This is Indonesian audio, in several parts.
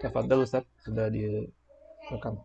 Tafadhal Ustaz, sudah direkam.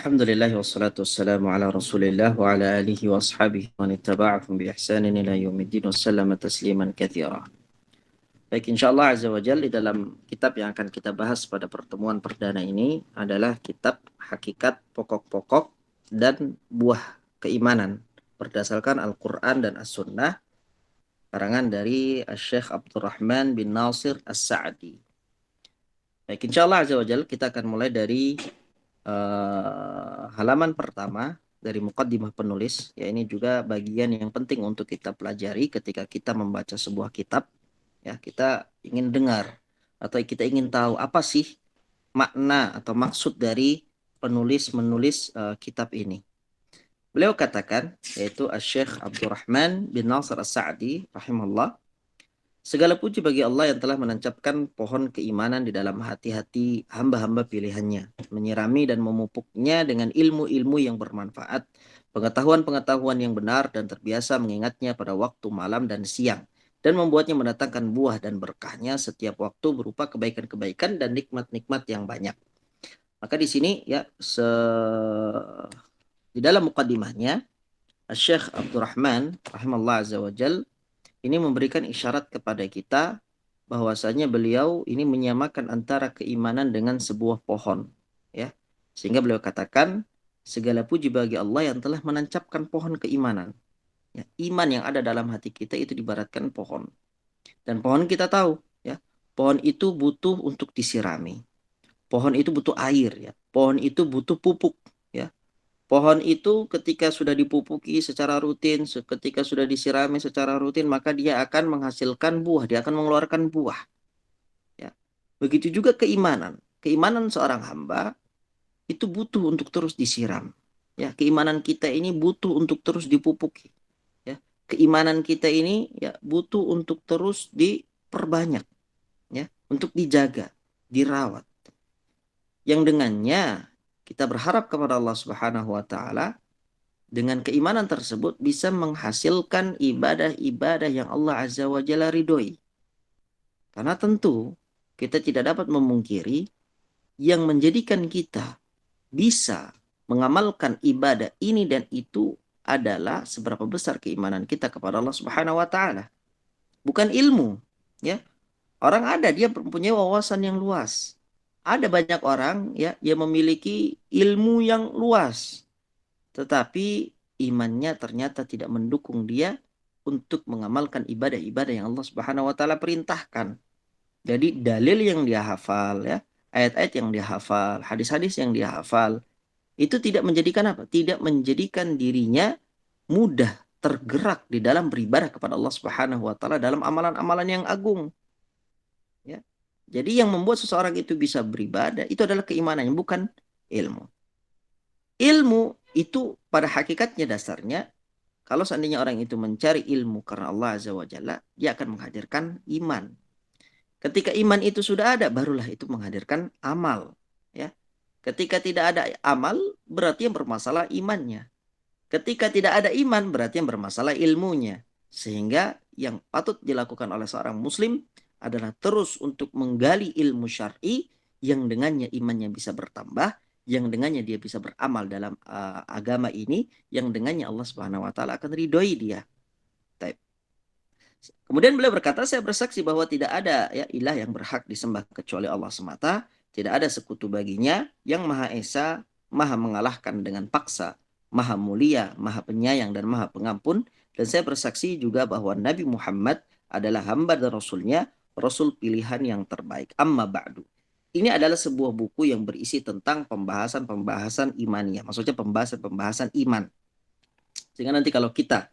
Alhamdulillah wassalatu wassalamu ala rasulillah wa ala alihi wa ashabihi wa nittaba'ahum bi ihsanin ila yaumiddin wa sallama tasliman katsira. Baik, insyaallah azza wa jalla di dalam kitab yang akan kita bahas pada pertemuan perdana ini adalah kitab Hakikat Pokok-pokok dan Buah Keimanan berdasarkan Al-Qur'an dan As-Sunnah karangan dari Syekh Abdurrahman bin Nasir As-Sa'di. Baik, insyaallah azza wa jalla kita akan mulai dari halaman pertama dari muqaddimah penulis, ya ini juga bagian yang penting untuk kita pelajari ketika kita membaca sebuah kitab, ya kita ingin dengar atau kita ingin tahu apa sih makna atau maksud dari penulis menulis kitab ini. Beliau katakan, yaitu Syekh Abdurrahman bin Nasir As-Sa'di rahimahullah, segala puji bagi Allah yang telah menancapkan pohon keimanan di dalam hati-hati hamba-hamba pilihannya, menyirami dan memupuknya dengan ilmu-ilmu yang bermanfaat, pengetahuan-pengetahuan yang benar dan terbiasa mengingatnya pada waktu malam dan siang, dan membuatnya mendatangkan buah dan berkahnya setiap waktu berupa kebaikan-kebaikan dan nikmat-nikmat yang banyak. Maka di sini ya di dalam mukadimahnya Syekh Abdurrahman rahimallahu azza wa jal ini memberikan isyarat kepada kita bahwasanya beliau ini menyamakan antara keimanan dengan sebuah pohon, ya. Sehingga beliau katakan segala puji bagi Allah yang telah menancapkan pohon keimanan. Ya, iman yang ada dalam hati kita itu dibaratkan pohon. Dan pohon kita tahu, ya, pohon itu butuh untuk disirami. Pohon itu butuh air, ya. Pohon itu butuh pupuk, ya. Pohon itu ketika sudah dipupuki secara rutin, ketika sudah disirami secara rutin, maka dia akan menghasilkan buah, dia akan mengeluarkan buah. Ya. Begitu juga keimanan. Keimanan seorang hamba itu butuh untuk terus disiram. Ya, keimanan kita ini butuh untuk terus dipupuki. Ya, keimanan kita ini ya butuh untuk terus diperbanyak, ya, untuk dijaga, dirawat. Yang dengannya kita berharap kepada Allah Subhanahu wa taala dengan keimanan tersebut bisa menghasilkan ibadah-ibadah yang Allah Azza wa Jalla ridhoi. Karena tentu kita tidak dapat memungkiri yang menjadikan kita bisa mengamalkan ibadah ini dan itu adalah seberapa besar keimanan kita kepada Allah Subhanahu wa taala. Bukan ilmu, ya. Orang ada dia mempunyai wawasan yang luas. Ada banyak orang ya yang memiliki ilmu yang luas, tetapi imannya ternyata tidak mendukung dia untuk mengamalkan ibadah-ibadah yang Allah Subhanahu wa taala perintahkan. Jadi dalil yang dia hafal ya, ayat-ayat yang dia hafal, hadis-hadis yang dia hafal, itu tidak menjadikan apa? Tidak menjadikan dirinya mudah tergerak di dalam beribadah kepada Allah Subhanahu wa taala dalam amalan-amalan yang agung, ya. Jadi yang membuat seseorang itu bisa beribadah itu adalah keimanannya, bukan ilmu. Ilmu itu pada hakikatnya dasarnya kalau seandainya orang itu mencari ilmu karena Allah Azza wa Jalla, dia akan menghadirkan iman. Ketika iman itu sudah ada, barulah itu menghadirkan amal. Ya. Ketika tidak ada amal, berarti yang bermasalah imannya. Ketika tidak ada iman, berarti yang bermasalah ilmunya. Sehingga yang patut dilakukan oleh seorang muslim adalah terus untuk menggali ilmu syar'i yang dengannya imannya bisa bertambah, yang dengannya dia bisa beramal dalam agama ini, yang dengannya Allah Subhanahu wa taala akan ridhoi dia. Taib. Kemudian beliau berkata, saya bersaksi bahwa tidak ada ya ilah yang berhak disembah kecuali Allah semata, tidak ada sekutu baginya, yang Maha Esa, Maha mengalahkan dengan paksa, Maha mulia, Maha penyayang dan Maha pengampun. Dan saya bersaksi juga bahwa Nabi Muhammad adalah hamba dan rasulnya, rasul pilihan yang terbaik. Amma ba'du. Ini adalah sebuah buku yang berisi tentang pembahasan-pembahasan imaniyah. Maksudnya pembahasan-pembahasan iman. Sehingga nanti kalau kita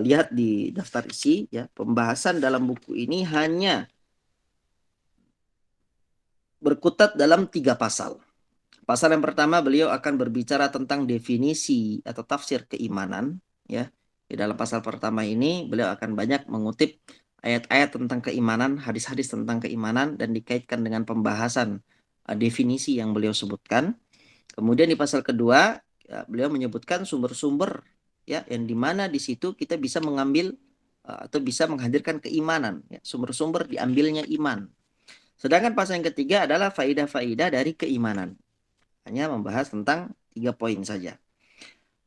lihat di daftar isi, ya pembahasan dalam buku ini hanya berkutat dalam 3 pasal. Pasal yang pertama beliau akan berbicara tentang definisi atau tafsir keimanan, ya. Di dalam pasal pertama ini beliau akan banyak mengutip ayat-ayat tentang keimanan, hadis-hadis tentang keimanan dan dikaitkan dengan pembahasan definisi yang beliau sebutkan. Kemudian di pasal kedua ya, beliau menyebutkan sumber-sumber ya yang dimana di situ kita bisa mengambil atau bisa menghadirkan keimanan, ya. Sumber-sumber diambilnya iman. Sedangkan pasal yang ketiga adalah faidah-faidah dari keimanan. Hanya membahas tentang 3 poin saja.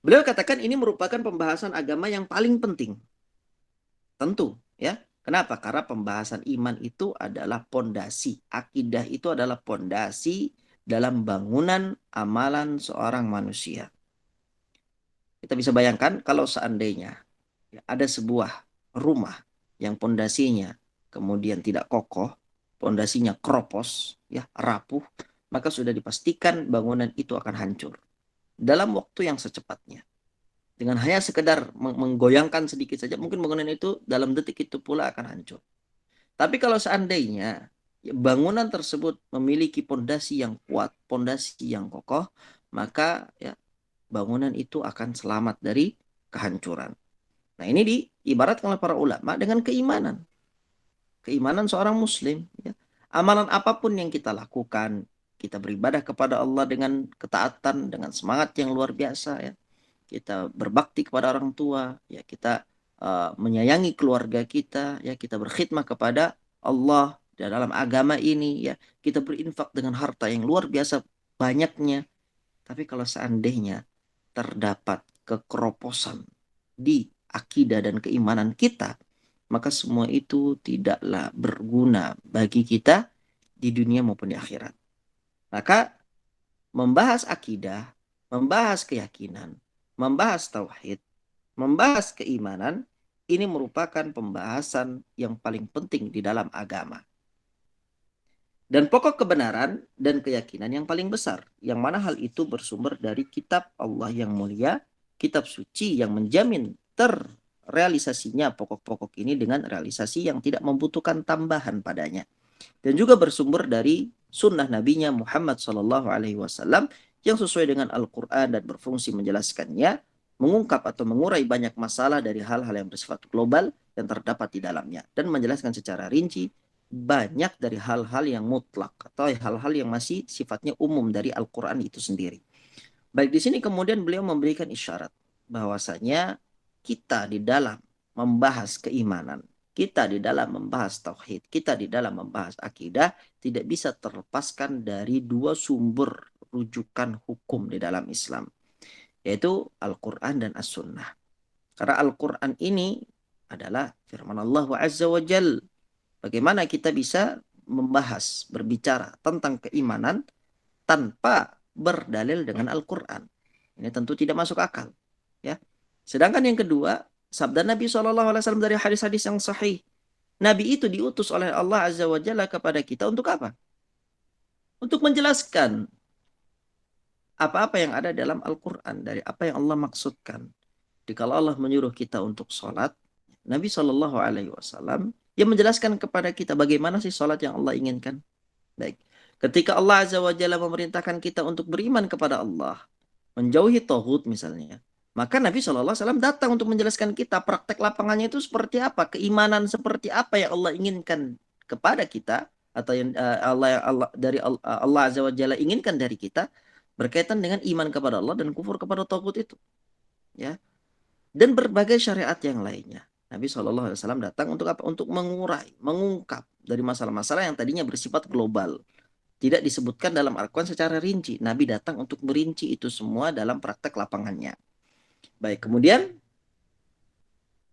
Beliau katakan ini merupakan pembahasan agama yang paling penting. Tentu, ya. Kenapa? Karena pembahasan iman itu adalah pondasi. Akidah itu adalah pondasi dalam bangunan amalan seorang manusia. Kita bisa bayangkan kalau seandainya ya, ada sebuah rumah yang pondasinya kemudian tidak kokoh, pondasinya kropos, ya, rapuh, maka sudah dipastikan bangunan itu akan hancur dalam waktu yang secepatnya. Dengan hanya sekedar menggoyangkan sedikit saja, mungkin bangunan itu dalam detik itu pula akan hancur. Tapi kalau seandainya bangunan tersebut memiliki pondasi yang kuat, pondasi yang kokoh, maka ya bangunan itu akan selamat dari kehancuran. Nah, ini diibaratkan oleh para ulama dengan keimanan. Keimanan seorang muslim, ya. Amalan apapun yang kita lakukan, kita beribadah kepada Allah dengan ketaatan, dengan semangat yang luar biasa, ya. Kita berbakti kepada orang tua, ya, kita menyayangi keluarga kita, ya, kita berkhidmat kepada Allah dalam agama ini, ya, kita berinfak dengan harta yang luar biasa banyaknya. Tapi kalau seandainya terdapat kekeroposan di akidah dan keimanan kita, maka semua itu tidaklah berguna bagi kita di dunia maupun di akhirat. Maka membahas akidah, membahas keyakinan, membahas tauhid, membahas keimanan, ini merupakan pembahasan yang paling penting di dalam agama. Dan pokok kebenaran dan keyakinan yang paling besar, yang mana hal itu bersumber dari kitab Allah yang mulia, kitab suci yang menjamin terrealisasinya pokok-pokok ini dengan realisasi yang tidak membutuhkan tambahan padanya. Dan juga bersumber dari sunnah nabinya Muhammad SAW yang sesuai dengan Al-Quran dan berfungsi menjelaskannya, mengungkap atau mengurai banyak masalah dari hal-hal yang bersifat global yang terdapat di dalamnya, dan menjelaskan secara rinci banyak dari hal-hal yang mutlak atau hal-hal yang masih sifatnya umum dari Al-Quran itu sendiri. Baik, di sini kemudian beliau memberikan isyarat bahwasanya kita di dalam membahas keimanan, kita di dalam membahas tauhid, kita di dalam membahas akidah tidak bisa terlepaskan dari dua sumber rujukan hukum di dalam Islam, yaitu Al-Quran dan As-Sunnah. Karena Al-Quran ini adalah firman Allah Azza wa Jal. Bagaimana kita bisa membahas, berbicara tentang keimanan tanpa berdalil dengan Al-Quran? Ini tentu tidak masuk akal, ya. Sedangkan yang kedua, sabda Nabi SAW dari hadis-hadis yang sahih. Nabi itu diutus oleh Allah Azza wa Jalla kepada kita untuk apa? Untuk menjelaskan apa-apa yang ada dalam Al-Quran, dari apa yang Allah maksudkan. Jika Allah menyuruh kita untuk sholat, Nabi SAW yang menjelaskan kepada kita bagaimana sih sholat yang Allah inginkan. Baik. Ketika Allah Azza wa Jalla memerintahkan kita untuk beriman kepada Allah, menjauhi tauhid misalnya, maka Nabi SAW datang untuk menjelaskan kita praktek lapangannya itu seperti apa, keimanan seperti apa yang Allah inginkan kepada kita, atau yang Allah Azza wa Jalla inginkan dari kita berkaitan dengan iman kepada Allah dan kufur kepada tauhid itu, ya. Dan berbagai syariat yang lainnya. Nabi SAW datang untuk apa? Untuk mengurai, mengungkap dari masalah-masalah yang tadinya bersifat global. Tidak disebutkan dalam Al-Quran secara rinci. Nabi datang untuk merinci itu semua dalam praktek lapangannya. Baik, kemudian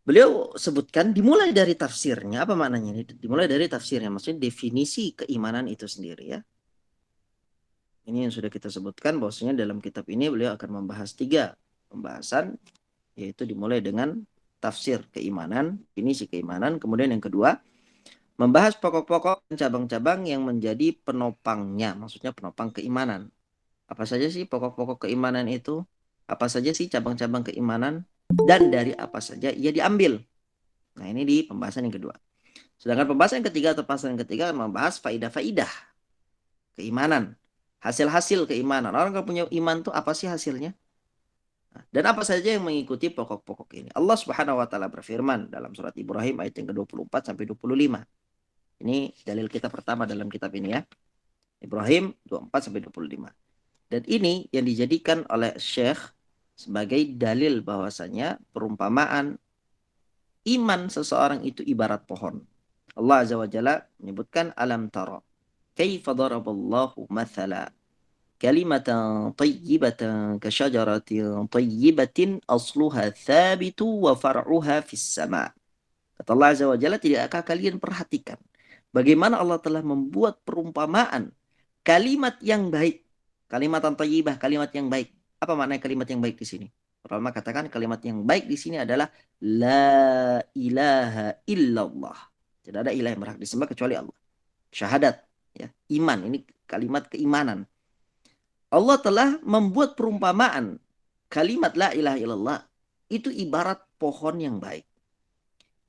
beliau sebutkan dimulai dari tafsirnya. Apa maknanya ini? Dimulai dari tafsirnya. Maksudnya definisi keimanan itu sendiri, ya. Ini yang sudah kita sebutkan bahwasanya dalam kitab ini beliau akan membahas 3 pembahasan, yaitu dimulai dengan tafsir keimanan, definisi keimanan. Kemudian yang kedua, membahas pokok-pokok dan cabang-cabang yang menjadi penopangnya, maksudnya penopang keimanan. Apa saja sih pokok-pokok keimanan itu? Apa saja sih cabang-cabang keimanan? Dan dari apa saja ia diambil? Nah, ini di pembahasan yang kedua. Sedangkan pembahasan yang ketiga atau pasal yang ketiga membahas faidah-faidah keimanan. Hasil-hasil keimanan. Orang kalau punya iman tuh apa sih hasilnya? Dan apa saja yang mengikuti pokok-pokok ini? Allah Subhanahu wa taala berfirman dalam surat Ibrahim ayat yang ke-24 sampai 25. Ini dalil kita pertama dalam kitab ini ya. Ibrahim 24 sampai 25. Dan ini yang dijadikan oleh Syekh sebagai dalil bahwasanya perumpamaan iman seseorang itu ibarat pohon. Allah Azza wa Jalla menyebutkan alam tara kaifa daraballahu mathala kalimatan tayyibatan kasyajaratin tayyibatin asluha thabitu wa far'uha fis sama. Kata Allah Azza wa Jalla, tidakkah kalian perhatikan bagaimana Allah telah membuat perumpamaan kalimat yang baik, kalimatan thayyibah, kalimat yang baik. Apa makna kalimat yang baik di sini? Ulama katakan kalimat yang baik di sini adalah la ilaha illallah. Tidak ada ilah yang berhak disembah kecuali Allah. Syahadat, ya, iman, ini kalimat keimanan. Allah telah membuat perumpamaan kalimat la ilaha illallah itu ibarat pohon yang baik.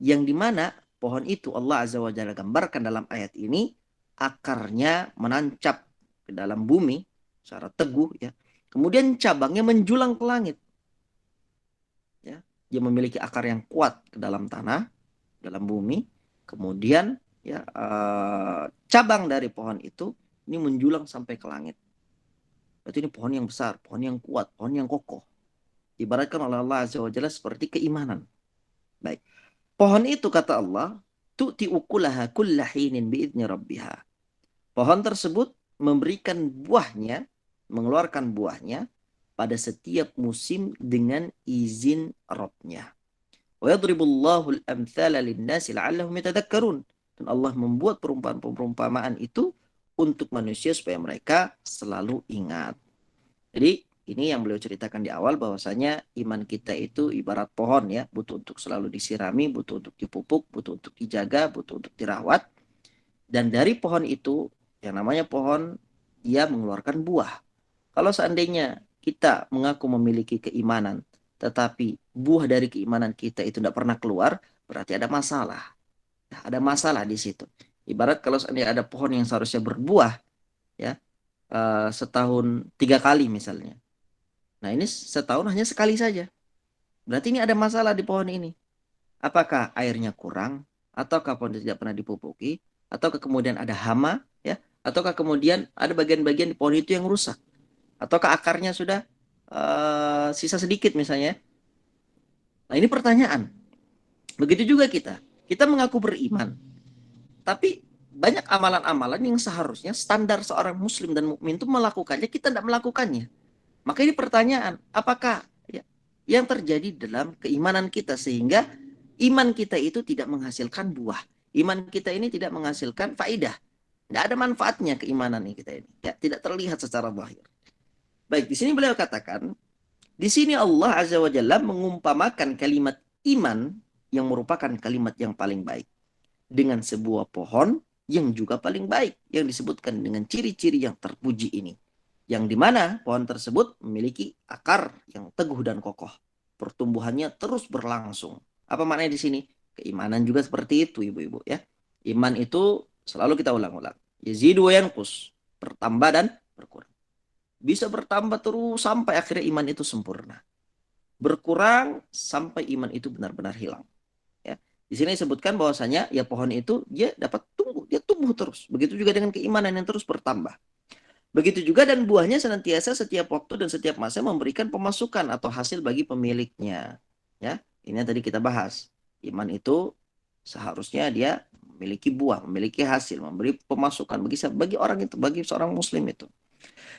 Yang dimana pohon itu Allah Azza wa Jalla gambarkan dalam ayat ini akarnya menancap ke dalam bumi secara teguh ya. Kemudian cabangnya menjulang ke langit. Ya. Dia memiliki akar yang kuat ke dalam tanah, dalam bumi. Kemudian ya cabang dari pohon itu ini menjulang sampai ke langit. Berarti ini pohon yang besar, pohon yang kuat, pohon yang kokoh. Ibaratkan oleh Allah Azza wa Jalla seperti keimanan. Baik. Pohon itu kata Allah, tu'ti ukulaha kulla hinin bi'idni rabbiha. Pohon tersebut memberikan buahnya, mengeluarkan buahnya pada setiap musim dengan izin Rabb-nya. Wa yadribullahu al-amthala lin-nasi la'allahum yatadhakkarun. Dan Allah membuat perumpamaan-perumpamaan itu untuk manusia supaya mereka selalu ingat. Jadi ini yang beliau ceritakan di awal bahwasanya iman kita itu ibarat pohon ya, butuh untuk selalu disirami, butuh untuk dipupuk, butuh untuk dijaga, butuh untuk dirawat. Dan dari pohon itu yang namanya pohon dia mengeluarkan buah. Kalau seandainya kita mengaku memiliki keimanan, tetapi buah dari keimanan kita itu tidak pernah keluar, berarti ada masalah. Ada masalah di situ. Ibarat kalau seandainya ada pohon yang seharusnya berbuah, ya setahun 3 kali misalnya. Nah ini setahun hanya sekali saja. Berarti ini ada masalah di pohon ini. Apakah airnya kurang, ataukah pohon tidak pernah dipupuki, ataukah kemudian ada hama, ya, ataukah kemudian ada bagian-bagian di pohon itu yang rusak, ataukah akarnya sudah sisa sedikit misalnya. Nah ini pertanyaan. Begitu juga kita. Kita mengaku beriman, tapi banyak amalan-amalan yang seharusnya standar seorang muslim dan mukmin itu melakukannya, kita tidak melakukannya. Maka ini pertanyaan, apakah ya, yang terjadi dalam keimanan kita sehingga iman kita itu tidak menghasilkan buah. Iman kita ini tidak menghasilkan faidah. Tidak ada manfaatnya keimanan kita ini. Ya, tidak terlihat secara zahir. Baik, di sini beliau katakan, di sini Allah Azza wa Jalla mengumpamakan kalimat iman yang merupakan kalimat yang paling baik dengan sebuah pohon yang juga paling baik yang disebutkan dengan ciri-ciri yang terpuji ini. Yang dimana pohon tersebut memiliki akar yang teguh dan kokoh. Pertumbuhannya terus berlangsung. Apa maknanya di sini? Keimanan juga seperti itu, ibu-ibu ya. Iman itu selalu kita ulang-ulang. Yazidu wa yanqus, bertambah dan berkurang. Bisa bertambah terus sampai akhirnya iman itu sempurna. Berkurang sampai iman itu benar-benar hilang. Ya. Di sini disebutkan bahwasanya ya pohon itu dia dapat tumbuh, dia tumbuh terus. Begitu juga dengan keimanan yang terus bertambah. Begitu juga dan buahnya senantiasa setiap waktu dan setiap masa memberikan pemasukan atau hasil bagi pemiliknya. Ya, ini yang tadi kita bahas. Iman itu seharusnya dia memiliki buah, memiliki hasil, memberi pemasukan bagi orang itu, bagi seorang muslim itu.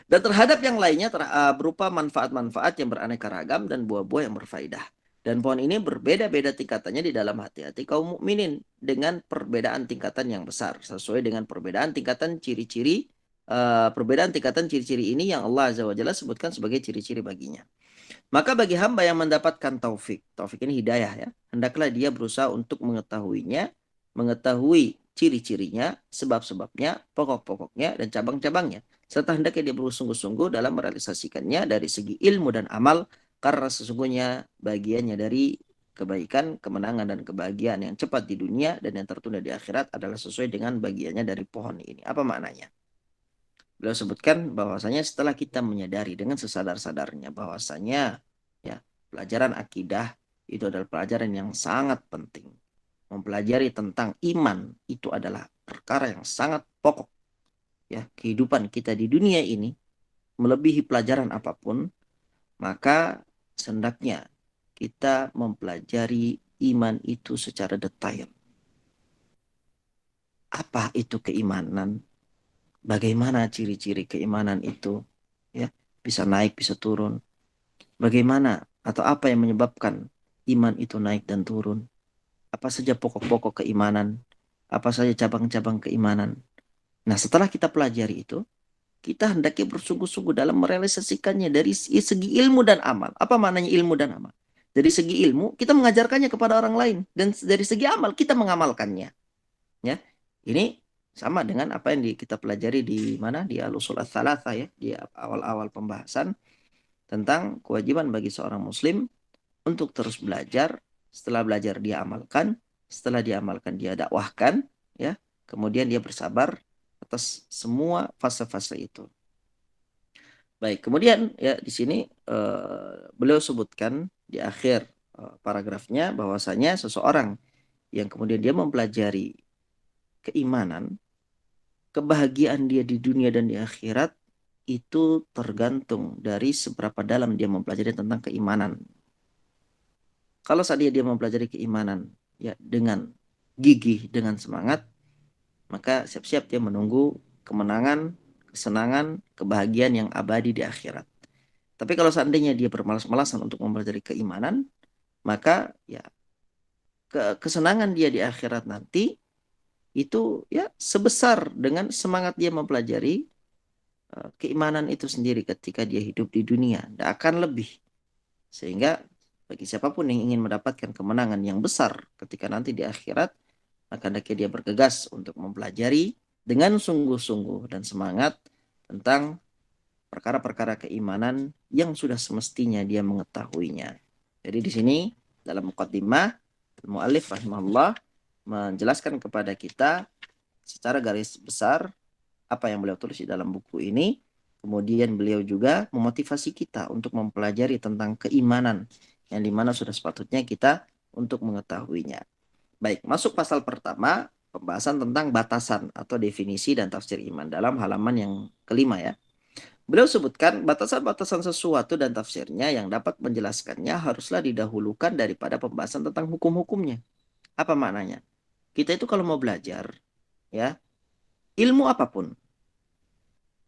Dan terhadap yang lainnya berupa manfaat-manfaat yang beraneka ragam dan buah-buah yang berfaedah. Dan pohon ini berbeda-beda tingkatannya di dalam hati-hati kaum mukminin dengan perbedaan tingkatan yang besar sesuai dengan perbedaan tingkatan ciri-ciri perbedaan tingkatan ciri-ciri ini yang Allah Azza wa Jalla sebutkan sebagai ciri-ciri baginya. Maka bagi hamba yang mendapatkan taufik, taufik ini hidayah ya, hendaklah dia berusaha untuk mengetahuinya, mengetahui ciri-cirinya, sebab-sebabnya, pokok-pokoknya, dan cabang-cabangnya. Serta hendaknya dia bersungguh-sungguh dalam merealisasikannya dari segi ilmu dan amal, karena sesungguhnya bagiannya dari kebaikan, kemenangan, dan kebahagiaan yang cepat di dunia dan yang tertunda di akhirat adalah sesuai dengan bagiannya dari pohon ini. Apa maknanya? Beliau sebutkan bahwasanya setelah kita menyadari dengan sesadar-sadarnya bahwasanya ya pelajaran akidah itu adalah pelajaran yang sangat penting. Mempelajari tentang iman itu adalah perkara yang sangat pokok ya kehidupan kita di dunia ini melebihi pelajaran apapun, maka hendaknya kita mempelajari iman itu secara detail. Apa itu keimanan? Bagaimana ciri-ciri keimanan itu? Ya, bisa naik, bisa turun. Bagaimana atau apa yang menyebabkan iman itu naik dan turun? Apa saja pokok-pokok keimanan? Apa saja cabang-cabang keimanan? Nah, setelah kita pelajari itu, kita hendaknya bersungguh-sungguh dalam merealisasikannya dari segi ilmu dan amal. Apa maknanya ilmu dan amal? Dari segi ilmu, kita mengajarkannya kepada orang lain. Dan dari segi amal, kita mengamalkannya. Ya, ini sama dengan apa yang kita pelajari di mana di Al-Usul Ats-Tsalatsah ya, di awal-awal pembahasan tentang kewajiban bagi seorang muslim untuk terus belajar, setelah belajar dia amalkan, setelah dia amalkan dia dakwahkan, ya, kemudian dia bersabar atas semua fase-fase itu. Baik, kemudian ya di sini beliau sebutkan di akhir paragrafnya bahwasanya seseorang yang kemudian dia mempelajari keimanan, kebahagiaan dia di dunia dan di akhirat itu tergantung dari seberapa dalam dia mempelajari tentang keimanan. Kalau saat dia mempelajari keimanan ya dengan gigih, dengan semangat, maka siap-siap dia menunggu kemenangan, kesenangan, kebahagiaan yang abadi di akhirat. Tapi kalau seandainya dia bermalas-malasan untuk mempelajari keimanan, maka ya kesenangan dia di akhirat nanti itu ya sebesar dengan semangat dia mempelajari keimanan itu sendiri ketika dia hidup di dunia. Tidak akan lebih. Sehingga bagi siapapun yang ingin mendapatkan kemenangan yang besar ketika nanti di akhirat, maka hendaknya dia bergegas untuk mempelajari dengan sungguh-sungguh dan semangat tentang perkara-perkara keimanan yang sudah semestinya dia mengetahuinya. Jadi di sini dalam muqaddimah al-muallif rahimahullah menjelaskan kepada kita secara garis besar apa yang beliau tulis di dalam buku ini. Kemudian beliau juga memotivasi kita untuk mempelajari tentang keimanan yang dimana sudah sepatutnya kita untuk mengetahuinya. Baik, masuk pasal pertama, pembahasan tentang batasan atau definisi dan tafsir iman dalam halaman yang kelima ya. Beliau sebutkan batasan-batasan sesuatu dan tafsirnya yang dapat menjelaskannya haruslah didahulukan daripada pembahasan tentang hukum-hukumnya. Apa maknanya? Kita itu kalau mau belajar, ya, ilmu apapun,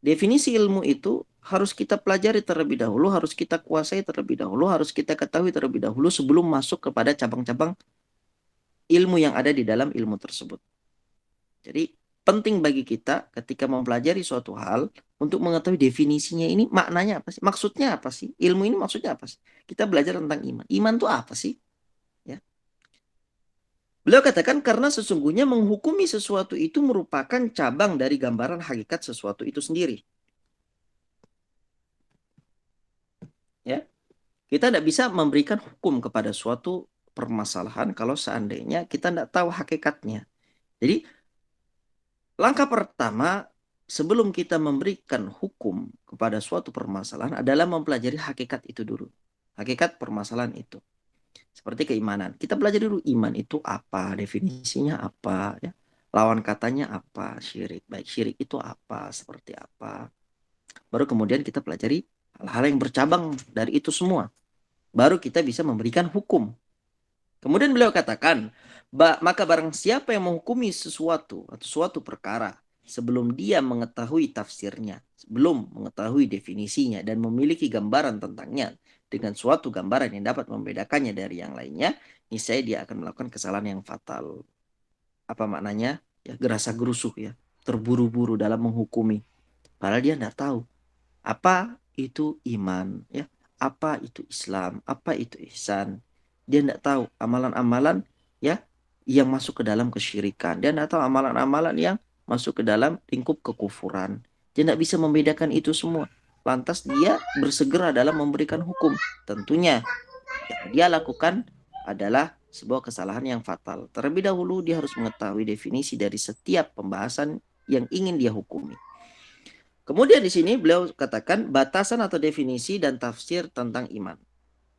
definisi ilmu itu harus kita pelajari terlebih dahulu, harus kita kuasai terlebih dahulu, harus kita ketahui terlebih dahulu sebelum masuk kepada cabang-cabang ilmu yang ada di dalam ilmu tersebut. Jadi penting bagi kita ketika mempelajari suatu hal untuk mengetahui definisinya ini maknanya apa sih? Maksudnya apa sih? Ilmu ini maksudnya apa sih? Kita belajar tentang iman. Iman itu apa sih? Ya. Beliau katakan karena sesungguhnya menghukumi sesuatu itu merupakan cabang dari gambaran hakikat sesuatu itu sendiri. Ya. Kita tidak bisa memberikan hukum kepada suatu permasalahan kalau seandainya kita tidak tahu hakikatnya. Jadi langkah pertama sebelum kita memberikan hukum kepada suatu permasalahan adalah mempelajari hakikat itu dulu. Hakikat permasalahan itu. Seperti keimanan. Kita pelajari dulu iman itu apa, definisinya apa, ya. Lawan katanya apa, syirik. Baik, syirik itu apa, seperti apa. Baru kemudian kita pelajari hal-hal yang bercabang dari itu semua. Baru kita bisa memberikan hukum. Kemudian beliau katakan, maka barang siapa yang menghukumi sesuatu atau suatu perkara sebelum dia mengetahui tafsirnya, sebelum mengetahui definisinya dan memiliki gambaran tentangnya dengan suatu gambaran yang dapat membedakannya dari yang lainnya, niscaya dia akan melakukan kesalahan yang fatal. Apa maknanya? Ya, gerasa gerusuh ya, terburu-buru dalam menghukumi. Padahal dia tidak tahu apa itu iman, ya, apa itu Islam, apa itu ihsan. Dia tidak tahu amalan-amalan ya yang masuk ke dalam kesyirikan. Dia tidak tahu amalan-amalan yang masuk ke dalam lingkup kekufuran. Dia tidak bisa membedakan itu semua. Lantas dia bersegera dalam memberikan hukum. Tentunya yang dia lakukan adalah sebuah kesalahan yang fatal. Terlebih dahulu dia harus mengetahui definisi dari setiap pembahasan yang ingin dia hukumi. Kemudian di sini beliau katakan batasan atau definisi dan tafsir tentang iman.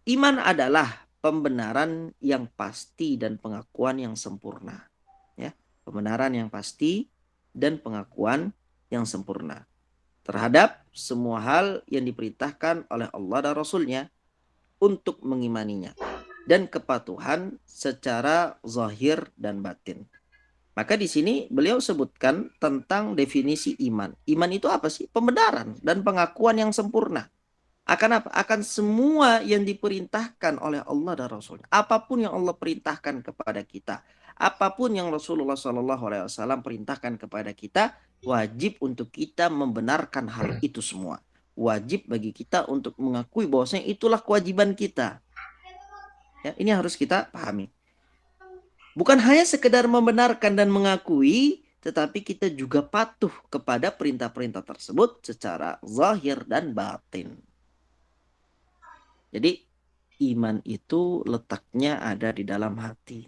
Iman adalah pembenaran yang pasti dan pengakuan yang sempurna. Ya, pembenaran yang pasti dan pengakuan yang sempurna terhadap semua hal yang diperintahkan oleh Allah dan Rasul-Nya untuk mengimaninya dan kepatuhan secara zahir dan batin. Maka di sini beliau sebutkan tentang definisi iman. Iman itu apa sih? Pembenaran dan pengakuan yang sempurna. Akan apa? Akan semua yang diperintahkan oleh Allah dan Rasul. Apapun yang Allah perintahkan kepada kita, apapun yang Rasulullah SAW perintahkan kepada kita, wajib untuk kita membenarkan hal itu semua. Wajib bagi kita untuk mengakui bahwasanya itulah kewajiban kita. Ya, ini harus kita pahami. Bukan hanya sekedar membenarkan dan mengakui, tetapi kita juga patuh kepada perintah-perintah tersebut secara zahir dan batin. Jadi iman itu letaknya ada di dalam hati.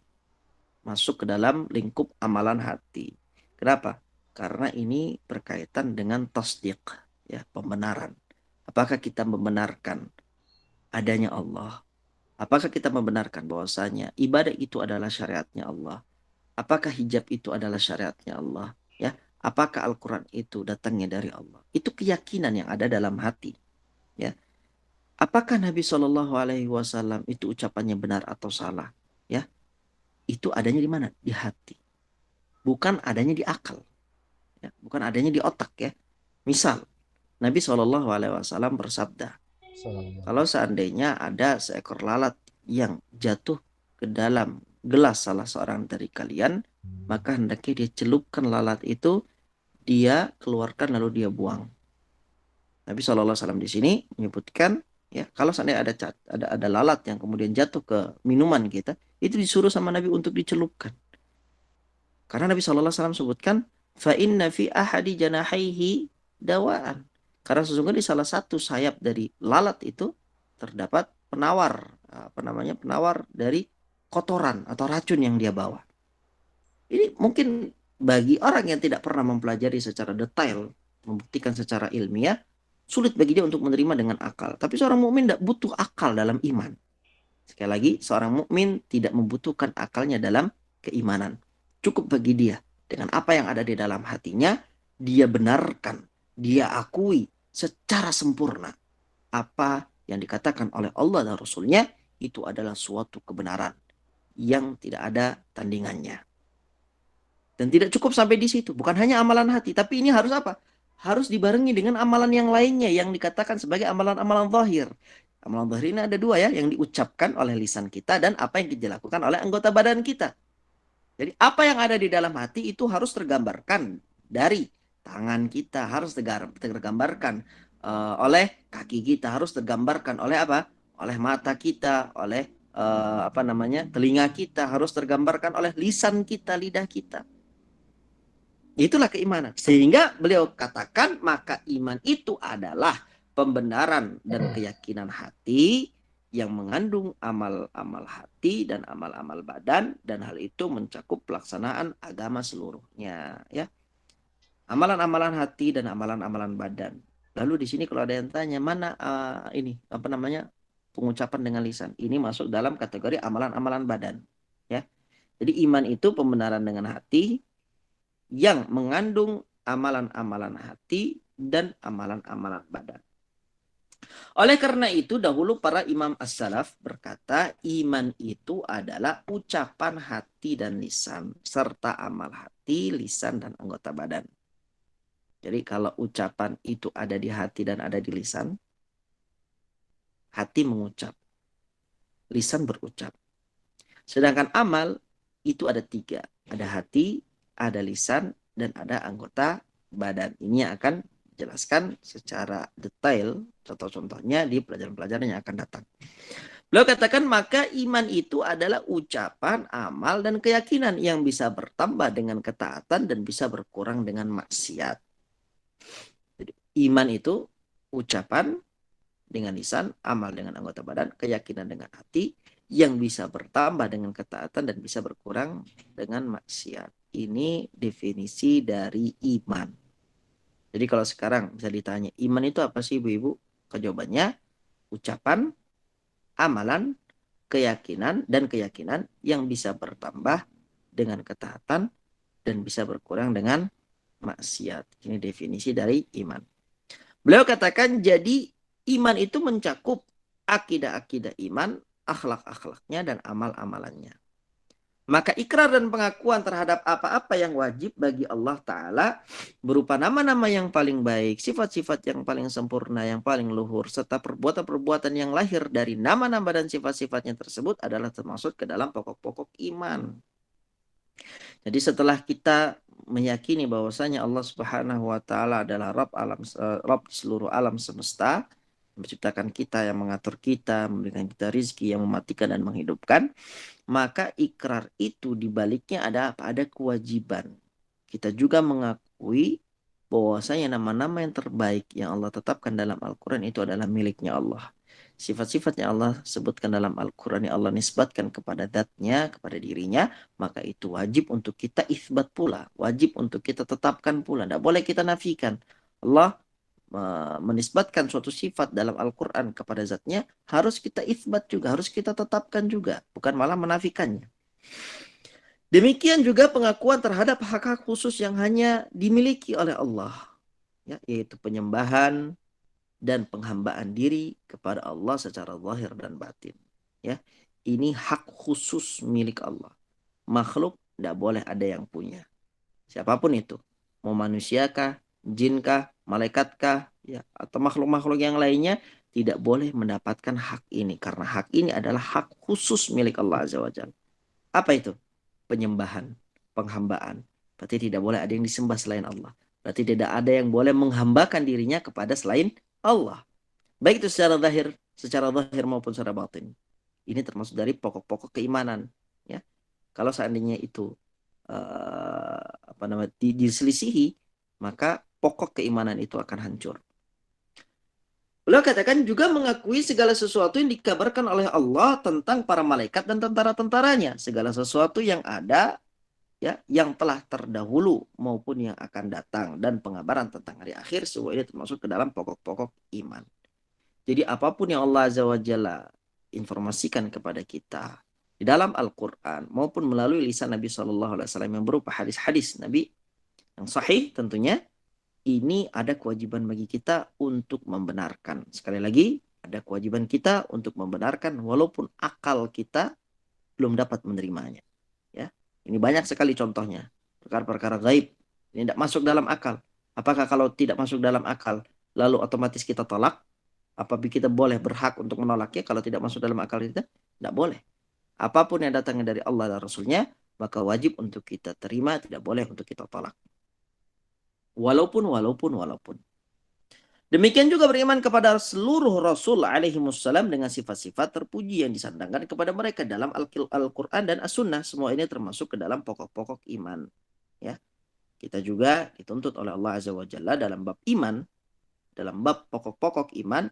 Masuk ke dalam lingkup amalan hati. Kenapa? Karena ini berkaitan dengan tasdiq, ya, pembenaran. Apakah kita membenarkan adanya Allah? Apakah kita membenarkan bahwasanya ibadah itu adalah syariatnya Allah? Apakah hijab itu adalah syariatnya Allah? Ya, apakah Al-Quran itu datangnya dari Allah? Itu keyakinan yang ada dalam hati. Ya, apakah Nabi Shallallahu Alaihi Wasallam itu ucapannya benar atau salah? Ya, itu adanya di mana? Di hati, bukan adanya di akal. Ya, bukan adanya di otak. Ya, misal Nabi Shallallahu Alaihi Wasallam bersabda, kalau seandainya ada seekor lalat yang jatuh ke dalam gelas salah seorang dari kalian, maka hendaknya dia celupkan lalat itu, dia keluarkan lalu dia buang. Nabi SAW di sini menyebutkan, ya, kalau seandainya ada lalat yang kemudian jatuh ke minuman kita, itu disuruh sama Nabi untuk dicelupkan. Karena Nabi SAW sebutkan, fa inna fi ahadi janahaihi dawaan. Karena sesungguhnya di salah satu sayap dari lalat itu terdapat penawar, apa namanya, penawar dari kotoran atau racun yang dia bawa. Ini mungkin bagi orang yang tidak pernah mempelajari secara detail, membuktikan secara ilmiah, sulit bagi dia untuk menerima dengan akal. Tapi seorang mukmin tidak butuh akal dalam iman. Sekali lagi, seorang mukmin tidak membutuhkan akalnya dalam keimanan. Cukup bagi dia dengan apa yang ada di dalam hatinya, dia benarkan, dia akui secara sempurna apa yang dikatakan oleh Allah dan Rasul-Nya itu adalah suatu kebenaran yang tidak ada tandingannya. Dan tidak cukup sampai di situ. Bukan hanya amalan hati. Tapi ini harus apa? Harus dibarengi dengan amalan yang lainnya yang dikatakan sebagai amalan-amalan zahir. Amalan zahir ini ada dua, ya. Yang diucapkan oleh lisan kita dan apa yang dilakukan oleh anggota badan kita. Jadi apa yang ada di dalam hati itu harus tergambarkan dari tangan kita. Harus tergambarkan oleh kaki kita. Harus tergambarkan oleh apa? Oleh mata kita. Oleh apa namanya, telinga kita. Harus tergambarkan oleh lisan kita, lidah kita. Itulah keimanan. Sehingga beliau katakan maka iman itu adalah pembenaran dan keyakinan hati yang mengandung amal-amal hati dan amal-amal badan, dan hal itu mencakup pelaksanaan agama seluruhnya, ya. Amalan-amalan hati dan amalan-amalan badan. Lalu di sini kalau ada yang tanya mana ini apa namanya, pengucapan dengan lisan, ini masuk dalam kategori amalan-amalan badan, ya. Jadi iman itu pembenaran dengan hati yang mengandung amalan-amalan hati dan amalan-amalan badan. Oleh karena itu dahulu para imam as-salaf berkata iman itu adalah ucapan hati dan lisan serta amal hati, lisan dan anggota badan. Jadi kalau ucapan itu ada di hati dan ada di lisan, hati mengucap, lisan berucap. Sedangkan amal itu ada tiga. Ada hati, ada lisan, dan ada anggota badan. Ini akan jelaskan secara detail contoh-contohnya di pelajaran-pelajaran yang akan datang. Beliau katakan maka iman itu adalah ucapan, amal, dan keyakinan yang bisa bertambah dengan ketaatan dan bisa berkurang dengan maksiat. Jadi, iman itu ucapan dengan lisan, amal dengan anggota badan, keyakinan dengan hati, yang bisa bertambah dengan ketaatan dan bisa berkurang dengan maksiat. Ini definisi dari iman. Jadi kalau sekarang bisa ditanya, iman itu apa sih ibu-ibu? Jawabannya, ucapan, amalan, keyakinan, dan keyakinan yang bisa bertambah dengan ketaatan dan bisa berkurang dengan maksiat. Ini definisi dari iman. Beliau katakan, jadi iman itu mencakup akidah-akidah iman, akhlak-akhlaknya, dan amal-amalannya. Maka ikrar dan pengakuan terhadap apa-apa yang wajib bagi Allah Ta'ala berupa nama-nama yang paling baik, sifat-sifat yang paling sempurna, yang paling luhur, serta perbuatan-perbuatan yang lahir dari nama-nama dan sifat-sifatnya tersebut adalah termasuk ke dalam pokok-pokok iman. Jadi setelah kita meyakini bahwasanya Allah Subhanahu wa taala adalah Rabb di seluruh alam semesta, menciptakan kita, yang mengatur kita, memberikan kita rizki, yang mematikan dan menghidupkan, maka ikrar itu dibaliknya ada apa? Ada kewajiban. Kita juga mengakui bahwasanya nama-nama yang terbaik yang Allah tetapkan dalam Al-Quran itu adalah miliknya Allah. Sifat-sifat yang Allah sebutkan dalam Al-Quran yang Allah nisbatkan kepada zatnya, kepada dirinya, maka itu wajib untuk kita isbat pula. Wajib untuk kita tetapkan pula. Tidak boleh kita nafikan. Allah menisbatkan suatu sifat dalam Al-Quran kepada zatnya, harus kita isbat juga, harus kita tetapkan juga. Bukan malah menafikannya. Demikian juga pengakuan terhadap hak-hak khusus yang hanya dimiliki oleh Allah. Ya, yaitu penyembahan, dan penghambaan diri kepada Allah secara zahir dan batin. Ya, ini hak khusus milik Allah. Makhluk tidak boleh ada yang punya. Siapapun itu, mau manusiakah, jinkah, malaikatkah, ya, atau makhluk-makhluk yang lainnya, tidak boleh mendapatkan hak ini karena hak ini adalah hak khusus milik Allah Azza wa Jalla. Apa itu? Penyembahan, penghambaan. Berarti tidak boleh ada yang disembah selain Allah. Berarti tidak ada yang boleh menghambakan dirinya kepada selain Allah. Baik itu secara zahir maupun secara batin. Ini termasuk dari pokok-pokok keimanan. Ya, kalau seandainya itu diselisihi, maka pokok keimanan itu akan hancur. Beliau katakan juga mengakui segala sesuatu yang dikabarkan oleh Allah tentang para malaikat dan tentara-tentaranya, segala sesuatu yang ada, ya, yang telah terdahulu maupun yang akan datang, dan pengabaran tentang hari akhir, semua ini termasuk ke dalam pokok-pokok iman. Jadi apapun yang Allah Azza wa Jalla informasikan kepada kita di dalam Al-Quran maupun melalui lisan Nabi SAW yang berupa hadis-hadis Nabi yang sahih, tentunya ini ada kewajiban bagi kita untuk membenarkan. Sekali lagi, ada kewajiban kita untuk membenarkan walaupun akal kita belum dapat menerimanya. Ya, ini banyak sekali contohnya. Perkara-perkara gaib ini tidak masuk dalam akal. Apakah kalau tidak masuk dalam akal lalu otomatis kita tolak? Apabila kita boleh berhak untuk menolaknya kalau tidak masuk dalam akal kita? Tidak boleh. Apapun yang datangnya dari Allah dan Rasulnya, maka wajib untuk kita terima, tidak boleh untuk kita tolak. Walaupun. Demikian juga beriman kepada seluruh Rasul alaihimussalam dengan sifat-sifat terpuji yang disandangkan kepada mereka dalam Al-Quran dan As-Sunnah. Semua ini termasuk ke dalam pokok-pokok iman. Ya, kita juga dituntut oleh Allah Azza wa Jalla dalam bab iman, dalam bab pokok-pokok iman,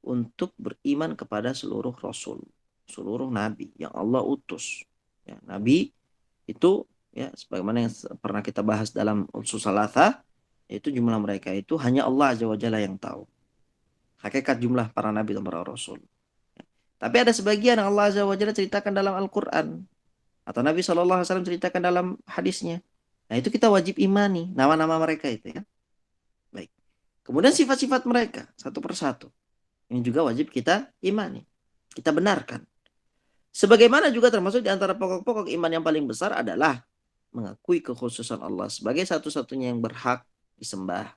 untuk beriman kepada seluruh Rasul, seluruh Nabi yang Allah utus. Ya, Nabi itu, ya, sebagaimana yang pernah kita bahas dalam Usul Salatah, itu jumlah mereka itu hanya Allah Azza wa Jalla yang tahu. Hakikat jumlah para Nabi dan para Rasul. Tapi ada sebagian yang Allah Azza wa Jalla ceritakan dalam Al-Quran. Atau Nabi SAW ceritakan dalam hadisnya. Nah itu kita wajib imani nama-nama mereka itu, ya. Baik. Kemudian sifat-sifat mereka satu persatu. Ini juga wajib kita imani. Kita benarkan. Sebagaimana juga termasuk di antara pokok-pokok iman yang paling besar adalah mengakui kekhususan Allah sebagai satu-satunya yang berhak disembah.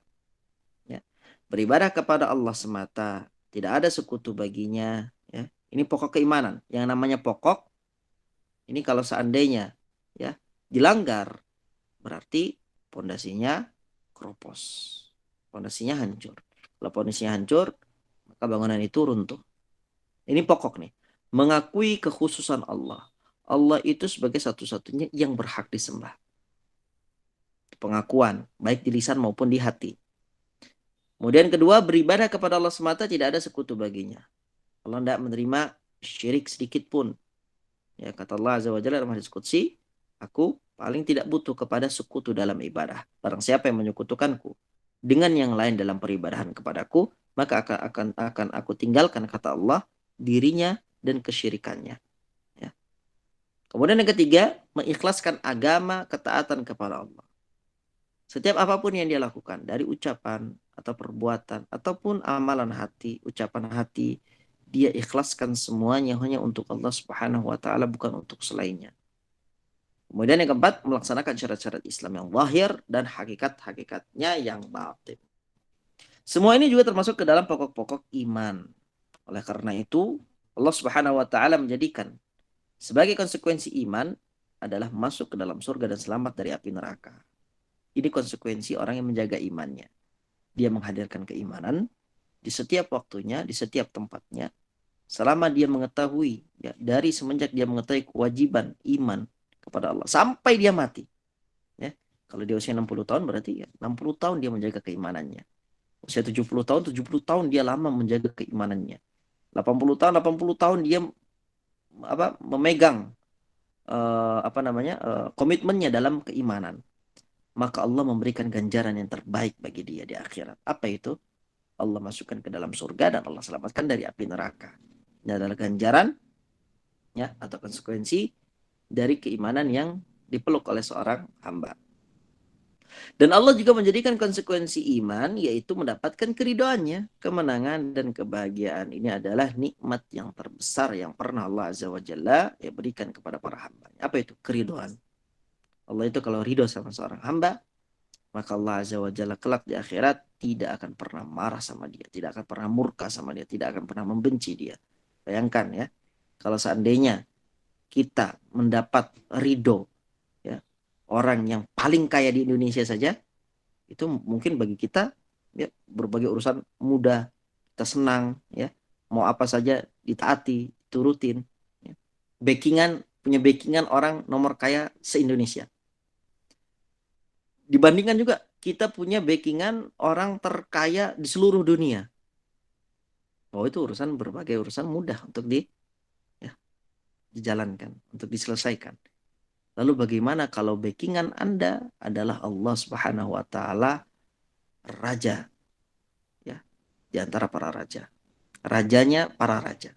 Ya. Beribadah kepada Allah semata. Tidak ada sekutu baginya. Ya. Ini pokok keimanan. Yang namanya pokok, ini kalau seandainya, ya, dilanggar, berarti pondasinya keropos. Pondasinya hancur. Kalau pondasinya hancur, maka bangunan itu runtuh. Ini pokok nih. Mengakui kekhususan Allah. Allah itu sebagai satu-satunya yang berhak disembah. Pengakuan, baik di lisan maupun di hati. Kemudian kedua, beribadah kepada Allah semata, tidak ada sekutu baginya. Allah tidak menerima syirik sedikit pun. Ya, kata Allah Azza wa Jalla dalam hadis qudsi, aku paling tidak butuh kepada sekutu dalam ibadah. Barang siapa yang menyekutukanku dengan yang lain dalam peribadahan kepadaku, maka akan aku tinggalkan, kata Allah, dirinya dan kesyirikannya. Ya. Kemudian yang ketiga, mengikhlaskan agama ketaatan kepada Allah. Setiap apapun yang dia lakukan, dari ucapan atau perbuatan ataupun amalan hati, ucapan hati, dia ikhlaskan semuanya hanya untuk Allah Subhanahu wa taala, bukan untuk selainnya. Kemudian yang keempat, melaksanakan syarat-syarat Islam yang zahir dan hakikat-hakikatnya yang batin. Semua ini juga termasuk ke dalam pokok-pokok iman. Oleh karena itu, Allah Subhanahu wa taala menjadikan sebagai konsekuensi iman adalah masuk ke dalam surga dan selamat dari api neraka. Ini konsekuensi orang yang menjaga imannya. Dia menghadirkan keimanan di setiap waktunya, di setiap tempatnya, selama dia mengetahui, ya, dari semenjak dia mengetahui kewajiban iman kepada Allah sampai dia mati. Ya. Kalau dia usia 60 tahun berarti ya 60 tahun dia menjaga keimanannya. Usia 70 tahun, 70 tahun dia lama menjaga keimanannya. 80 tahun, 80 tahun dia memegang komitmennya dalam keimanan. Maka Allah memberikan ganjaran yang terbaik bagi dia di akhirat. Apa itu? Allah masukkan ke dalam surga dan Allah selamatkan dari api neraka. Ini adalah ganjaran, ya, atau konsekuensi dari keimanan yang dipeluk oleh seorang hamba. Dan Allah juga menjadikan konsekuensi iman, yaitu mendapatkan keridhaannya, kemenangan dan kebahagiaan. Ini adalah nikmat yang terbesar yang pernah Allah Azza wa Jalla berikan kepada para hamba. Apa itu? Keridhaan. Allah itu kalau ridho sama seorang hamba, maka Allah Azza wa Jalla kelak di akhirat tidak akan pernah marah sama dia, tidak akan pernah murka sama dia, tidak akan pernah membenci dia. Bayangkan ya, kalau seandainya kita mendapat ridho, ya, orang yang paling kaya di Indonesia saja, itu mungkin bagi kita, ya, berbagai urusan mudah, kita senang, ya, mau apa saja ditaati, turutin. Ya. Punya backingan orang nomor kaya se-Indonesia. Dibandingkan juga kita punya backingan orang terkaya di seluruh dunia. Oh, itu berbagai urusan mudah untuk ya, dijalankan, untuk diselesaikan. Lalu bagaimana kalau backingan Anda adalah Allah Subhanahu wa taala, raja, ya, di antara para raja. Rajanya para raja.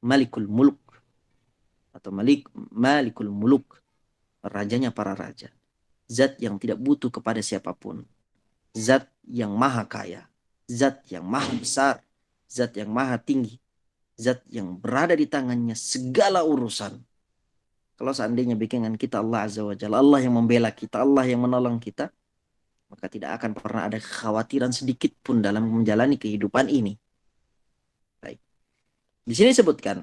Malikul Muluk atau Malikul Muluk, rajanya para raja. Zat yang tidak butuh kepada siapapun. Zat yang maha kaya, zat yang maha besar, zat yang maha tinggi, zat yang berada di tangannya segala urusan. Kalau seandainya bikinan kita Allah Azza wa Jalla, Allah yang membela kita, Allah yang menolong kita, maka tidak akan pernah ada kekhawatiran sedikit pun dalam menjalani kehidupan ini. Baik. Di sini disebutkan,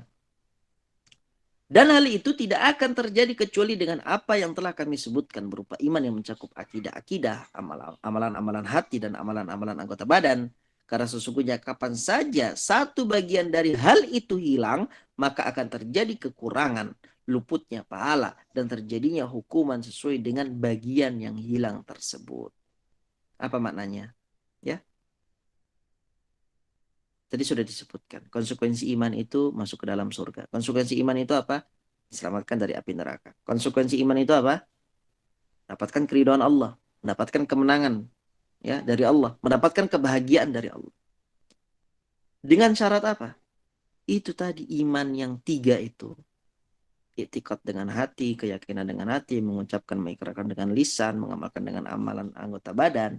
dan hal itu tidak akan terjadi kecuali dengan apa yang telah kami sebutkan berupa iman yang mencakup akidah-akidah, amalan-amalan hati dan amalan-amalan anggota badan. Karena sesungguhnya kapan saja satu bagian dari hal itu hilang, maka akan terjadi kekurangan, luputnya pahala, dan terjadinya hukuman sesuai dengan bagian yang hilang tersebut. Apa maknanya? Ya, tadi sudah disebutkan. Konsekuensi iman itu masuk ke dalam surga. Konsekuensi iman itu apa? Diselamatkan dari api neraka. Konsekuensi iman itu apa? Dapatkan keridhaan Allah, mendapatkan kemenangan, ya, dari Allah, mendapatkan kebahagiaan dari Allah. Dengan syarat apa? Itu tadi iman yang tiga itu. Iktikad dengan hati, keyakinan dengan hati, mengucapkan, mengikrarkan dengan lisan, mengamalkan dengan amalan anggota badan.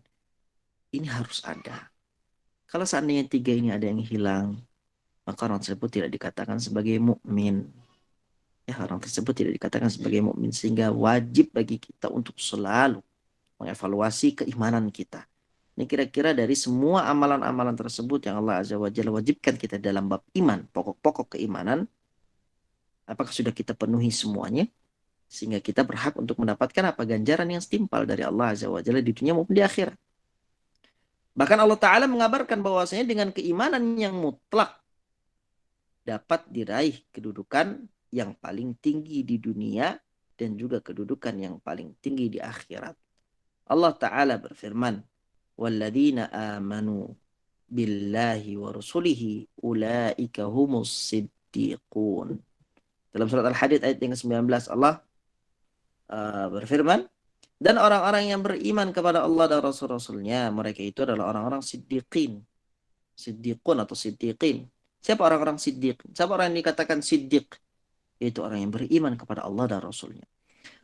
Ini harus ada. Kalau seandainya tiga ini ada yang hilang, maka orang tersebut tidak dikatakan sebagai mukmin. Ya, orang tersebut tidak dikatakan sebagai mukmin, sehingga wajib bagi kita untuk selalu mengevaluasi keimanan kita. Ini kira-kira dari semua amalan-amalan tersebut yang Allah Azza wa Jalla wajibkan kita dalam bab iman, pokok-pokok keimanan, apakah sudah kita penuhi semuanya? Sehingga kita berhak untuk mendapatkan apa ganjaran yang setimpal dari Allah Azza wa Jalla di dunia maupun di akhirat. Bahkan Allah Ta'ala mengabarkan bahwasanya dengan keimanan yang mutlak dapat diraih kedudukan yang paling tinggi di dunia dan juga kedudukan yang paling tinggi di akhirat. Allah Ta'ala berfirman, "Walladzina amanu billahi wa rusulihi ulaika humus siddiqun." Dalam surat Al-Hadid ayat yang ke-19 Allah berfirman, Dan orang-orang yang beriman kepada Allah dan Rasul-Rasulnya, mereka itu adalah orang-orang siddiqin. Siddiqun atau siddiqin. Siapa orang-orang siddiq? Siapa orang yang dikatakan siddiq? Yaitu orang yang beriman kepada Allah dan Rasulnya.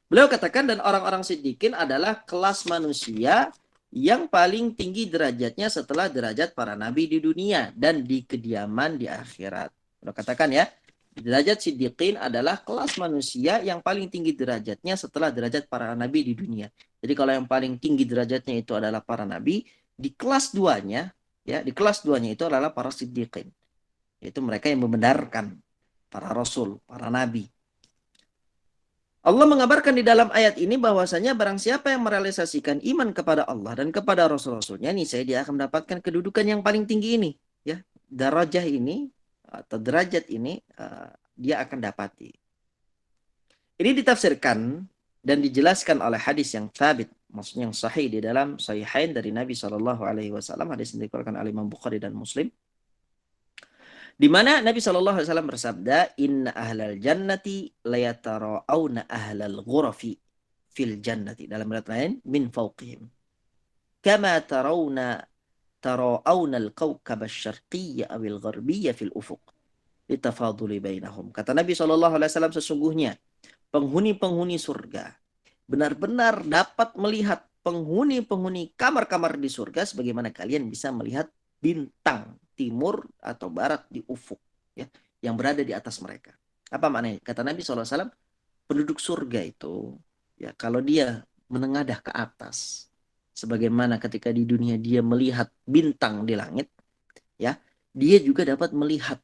Beliau katakan, dan orang-orang siddiqin adalah kelas manusia yang paling tinggi derajatnya setelah derajat para nabi di dunia dan di kediaman di akhirat. Beliau katakan ya, derajat siddiqin adalah kelas manusia yang paling tinggi derajatnya setelah derajat para nabi di dunia. Jadi kalau yang paling tinggi derajatnya itu adalah para nabi, di kelas duanya, ya, di kelas duanya itu adalah para siddiqin. Yaitu mereka yang membenarkan para rasul, para nabi. Allah mengabarkan di dalam ayat ini bahwasanya barang siapa yang merealisasikan iman kepada Allah dan kepada Rasul-Rasulnya, nih saya dia akan mendapatkan kedudukan yang paling tinggi ini, ya, darajah ini atau derajat ini dia akan dapati. Ini ditafsirkan dan dijelaskan oleh hadis yang thabit, maksudnya yang sahih di dalam Sahihain dari Nabi Shallallahu Alaihi Wasallam, hadis yang dikeluarkan oleh Imam Bukhari dan Muslim. Di mana Nabi Shallallahu Alaihi Wasallam bersabda, Inna ahlal jannati layatara'awna ahlal ghurafi fil jannati. Dalam riwayat lain, min fawqihim. Kama tara'awna al-kawkab al-syarqiyya awil gharbiyya fil ufuq. Litafaduli bainahum. Kata Nabi Shallallahu Alaihi Wasallam, sesungguhnya penghuni-penghuni surga benar-benar dapat melihat penghuni-penghuni kamar-kamar di surga sebagaimana kalian bisa melihat bintang timur atau barat di ufuk, ya, yang berada di atas mereka. Apa maknanya? Kata Nabi SAW, penduduk surga itu, ya, kalau dia menengadah ke atas, sebagaimana ketika di dunia dia melihat bintang di langit, ya, dia juga dapat melihat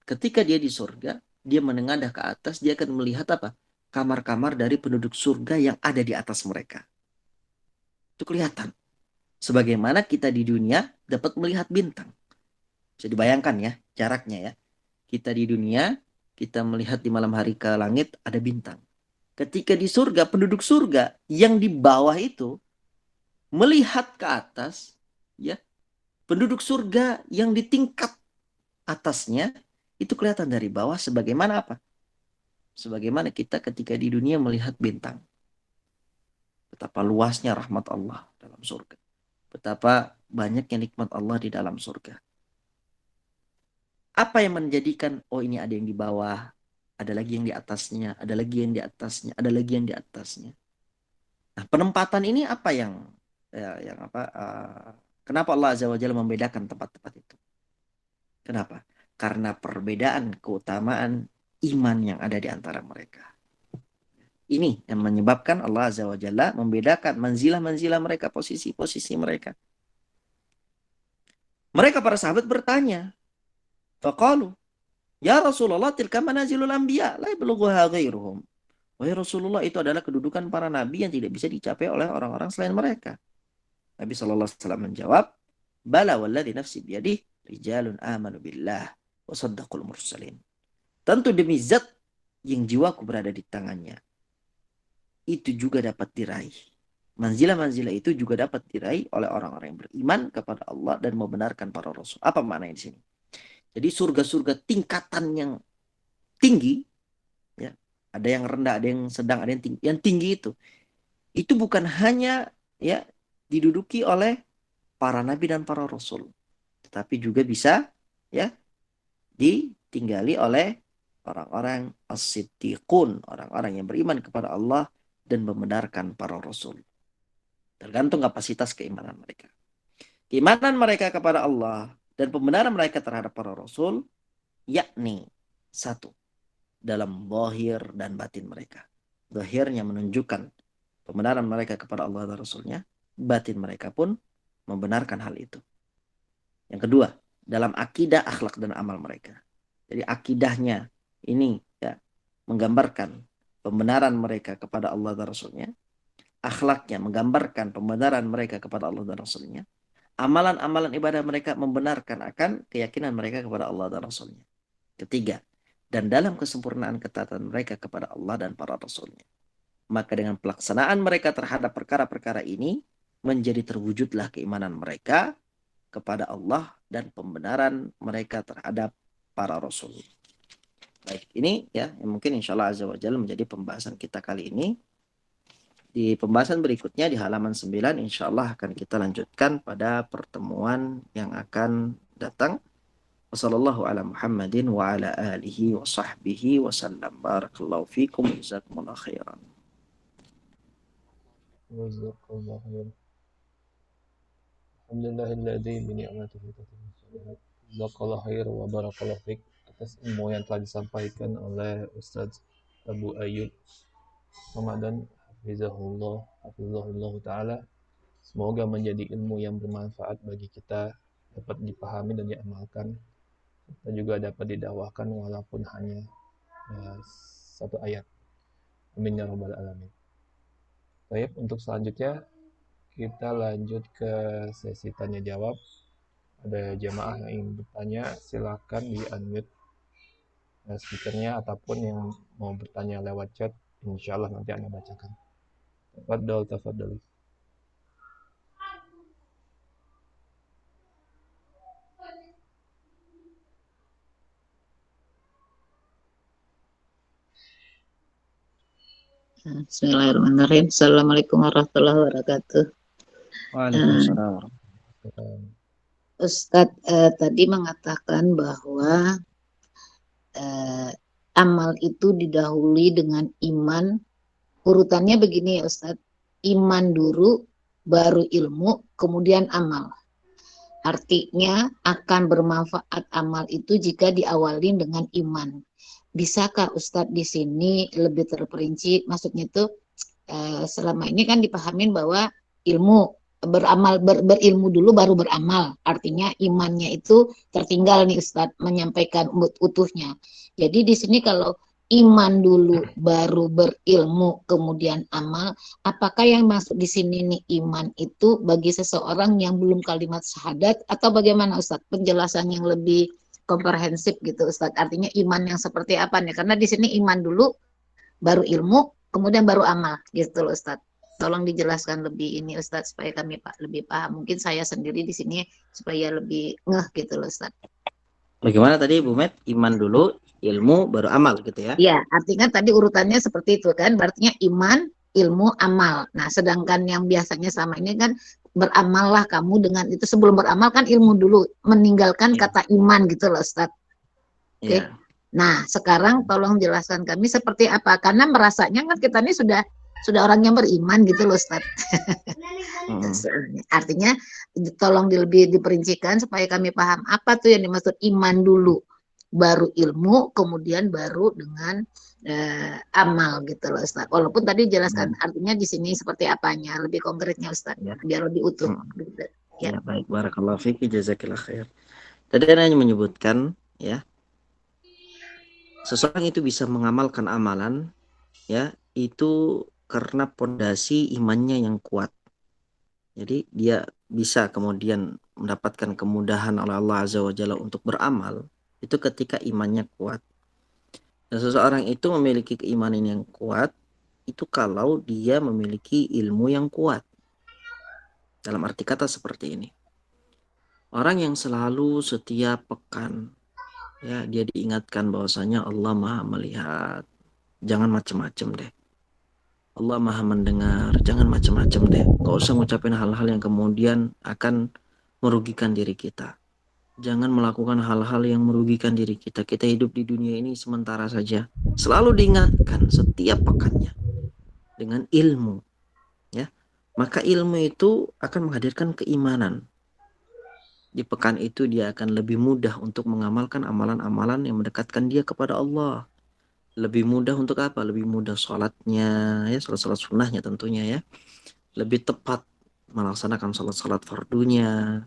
ketika dia di surga, dia menengadah ke atas, dia akan melihat apa? Kamar-kamar dari penduduk surga yang ada di atas mereka. Itu kelihatan. Sebagaimana kita di dunia dapat melihat bintang. Bisa dibayangkan ya, jaraknya ya. Kita di dunia, kita melihat di malam hari ke langit ada bintang. Ketika di surga, penduduk surga yang di bawah itu melihat ke atas, ya, penduduk surga yang di tingkat atasnya itu kelihatan dari bawah sebagaimana apa? Sebagaimana kita ketika di dunia melihat bintang. Betapa luasnya rahmat Allah dalam surga. Betapa banyaknya nikmat Allah di dalam surga. Apa yang menjadikan, oh ini ada yang di bawah, ada lagi yang di atasnya, ada lagi yang di atasnya, ada lagi yang di atasnya. Nah, penempatan ini apa yang apa? Kenapa Allah Azza wa Jalla membedakan tempat-tempat itu? Kenapa? Karena perbedaan keutamaan iman yang ada di antara mereka. Ini yang menyebabkan Allah Azza wa Jalla membedakan manzilah-manzilah mereka, posisi-posisi mereka. Mereka para sahabat bertanya, faqalu, ya Rasulullah, tilka manazilul anbiya, la yablughuha ghairuhum. Wahai Rasulullah, itu adalah kedudukan para nabi yang tidak bisa dicapai oleh orang-orang selain mereka. Nabi SAW menjawab, bala walladhi nafsi biyadih, rijalun amanu billah, wa saddaqul mursalin. Tentu demi zat yang jiwaku berada di tangannya, itu juga dapat diraih. Manzilah-manzilah itu juga dapat diraih oleh orang-orang yang beriman kepada Allah dan membenarkan para rasul. Apa maknanya di sini? Jadi surga-surga tingkatan yang tinggi, ya, ada yang rendah, ada yang sedang, ada yang tinggi. Yang tinggi itu bukan hanya, ya, diduduki oleh para nabi dan para rasul, tetapi juga bisa, ya, ditinggali oleh orang-orang as-siddiqun, orang-orang yang beriman kepada Allah dan membenarkan para rasul. Tergantung kapasitas keimanan mereka. Keimanan mereka kepada Allah dan pembenaran mereka terhadap para rasul, yakni satu, dalam zahir dan batin mereka. Zahirnya menunjukkan pembenaran mereka kepada Allah dan Rasulnya, batin mereka pun membenarkan hal itu. Yang kedua, dalam akidah, akhlak, dan amal mereka. Jadi akidahnya ini, ya, menggambarkan pembenaran mereka kepada Allah dan Rasulnya. Akhlaknya menggambarkan pembenaran mereka kepada Allah dan Rasulnya. Amalan-amalan ibadah mereka membenarkan akan keyakinan mereka kepada Allah dan Rasulnya. Ketiga, dan dalam kesempurnaan ketaatan mereka kepada Allah dan para Rasulnya. Maka dengan pelaksanaan mereka terhadap perkara-perkara ini, menjadi terwujudlah keimanan mereka kepada Allah dan pembenaran mereka terhadap para Rasul. Baik, ini ya yang mungkin insya Allah Azza wa Jalla menjadi pembahasan kita kali ini di pembahasan berikutnya di halaman 9 insya Allah akan kita lanjutkan pada pertemuan yang akan datang. Wassallallahu ala Muhammadin wa ala alihi wa sahbihi wa sallam. Barakallahu fikum. Jazakumullah khairan. Jazakallahu khair. Alhamdulillahilladzi bi ni'matihi tatimmu shalihat. Jazakallahu khair wa barakallahu fik atas ilmu yang telah disampaikan oleh Ustaz Abu Ayyub Ramadan hafizahullah taala. Semoga menjadi ilmu yang bermanfaat bagi kita, dapat dipahami dan diamalkan, dan juga dapat didakwahkan walaupun hanya satu ayat. Amin ya rabbal alamin. Baik, untuk selanjutnya kita lanjut ke sesi tanya jawab. Ada jamaah yang ingin bertanya, silakan di unmute speakernya, ataupun yang mau bertanya lewat chat, insya Allah nanti Anda bacakan. Tafadhol. Bismillahirrahmanirrahim. Assalamualaikum warahmatullahi wabarakatuh. Waalaikumsalam. Ustadz tadi mengatakan bahwa amal itu didahului dengan iman. Urutannya begini ya Ustadz, iman dulu, baru ilmu, kemudian amal. Artinya akan bermanfaat amal itu jika diawali dengan iman. Bisakah Ustadz di sini lebih terperinci? Maksudnya itu selama ini kan dipahamin bahwa ilmu beramal berilmu dulu baru beramal. Artinya imannya itu tertinggal nih Ustadz menyampaikan utuhnya. Jadi di sini kalau iman dulu baru berilmu kemudian amal, apakah yang masuk di sini nih iman itu bagi seseorang yang belum kalimat syahadat atau bagaimana Ustadz? Penjelasan yang lebih komprehensif gitu Ustadz. Artinya iman yang seperti apa nih? Karena di sini iman dulu baru ilmu kemudian baru amal gitu loh Ustadz. Tolong dijelaskan lebih ini Ustadz supaya kami lebih paham. Mungkin saya sendiri di sini supaya lebih ngeh gitu loh Ustadz. Bagaimana tadi Bu Met? Iman dulu, ilmu, baru amal gitu ya? Iya, artinya tadi urutannya seperti itu kan. Berarti iman, ilmu, amal. Nah, sedangkan yang biasanya sama ini kan beramallah kamu dengan itu. Sebelum beramal kan ilmu dulu. Meninggalkan kata iman gitu loh Ustadz. Oke. Nah, sekarang tolong jelaskan kami seperti apa. Karena merasanya kan kita ini sudah orang yang beriman gitu loh Ustadz. Artinya tolong lebih diperincikan supaya kami paham apa tuh yang dimaksud iman dulu baru ilmu kemudian baru dengan amal gitu loh Ustadz. Walaupun tadi jelaskan artinya di sini seperti apanya, lebih konkretnya Ustadz biar lebih utuh. Ya, baik, barakallahu fiqi, jazakillah khair. Tadi hanya menyebutkan ya, seseorang itu bisa mengamalkan amalan ya itu karena pondasi imannya yang kuat. Jadi dia bisa kemudian mendapatkan kemudahan oleh Allah Azza wa Jalla untuk beramal itu ketika imannya kuat. Dan seseorang itu memiliki keimanan yang kuat itu kalau dia memiliki ilmu yang kuat. Dalam arti kata seperti ini. Orang yang selalu setiap pekan ya dia diingatkan bahwasanya Allah Maha melihat. Jangan macam-macam deh. Allah Maha mendengar, jangan macam-macam deh. Gak usah ngucapin hal-hal yang kemudian akan merugikan diri kita. Jangan melakukan hal-hal yang merugikan diri kita. Kita hidup di dunia ini sementara saja. Selalu diingatkan setiap pekannya dengan ilmu. Ya, maka ilmu itu akan menghadirkan keimanan. Di pekan itu dia akan lebih mudah untuk mengamalkan amalan-amalan yang mendekatkan dia kepada Allah. Lebih mudah untuk apa? Lebih mudah sholatnya, ya sholat-sholat sunnahnya tentunya ya. Lebih tepat melaksanakan sholat-sholat fardunya.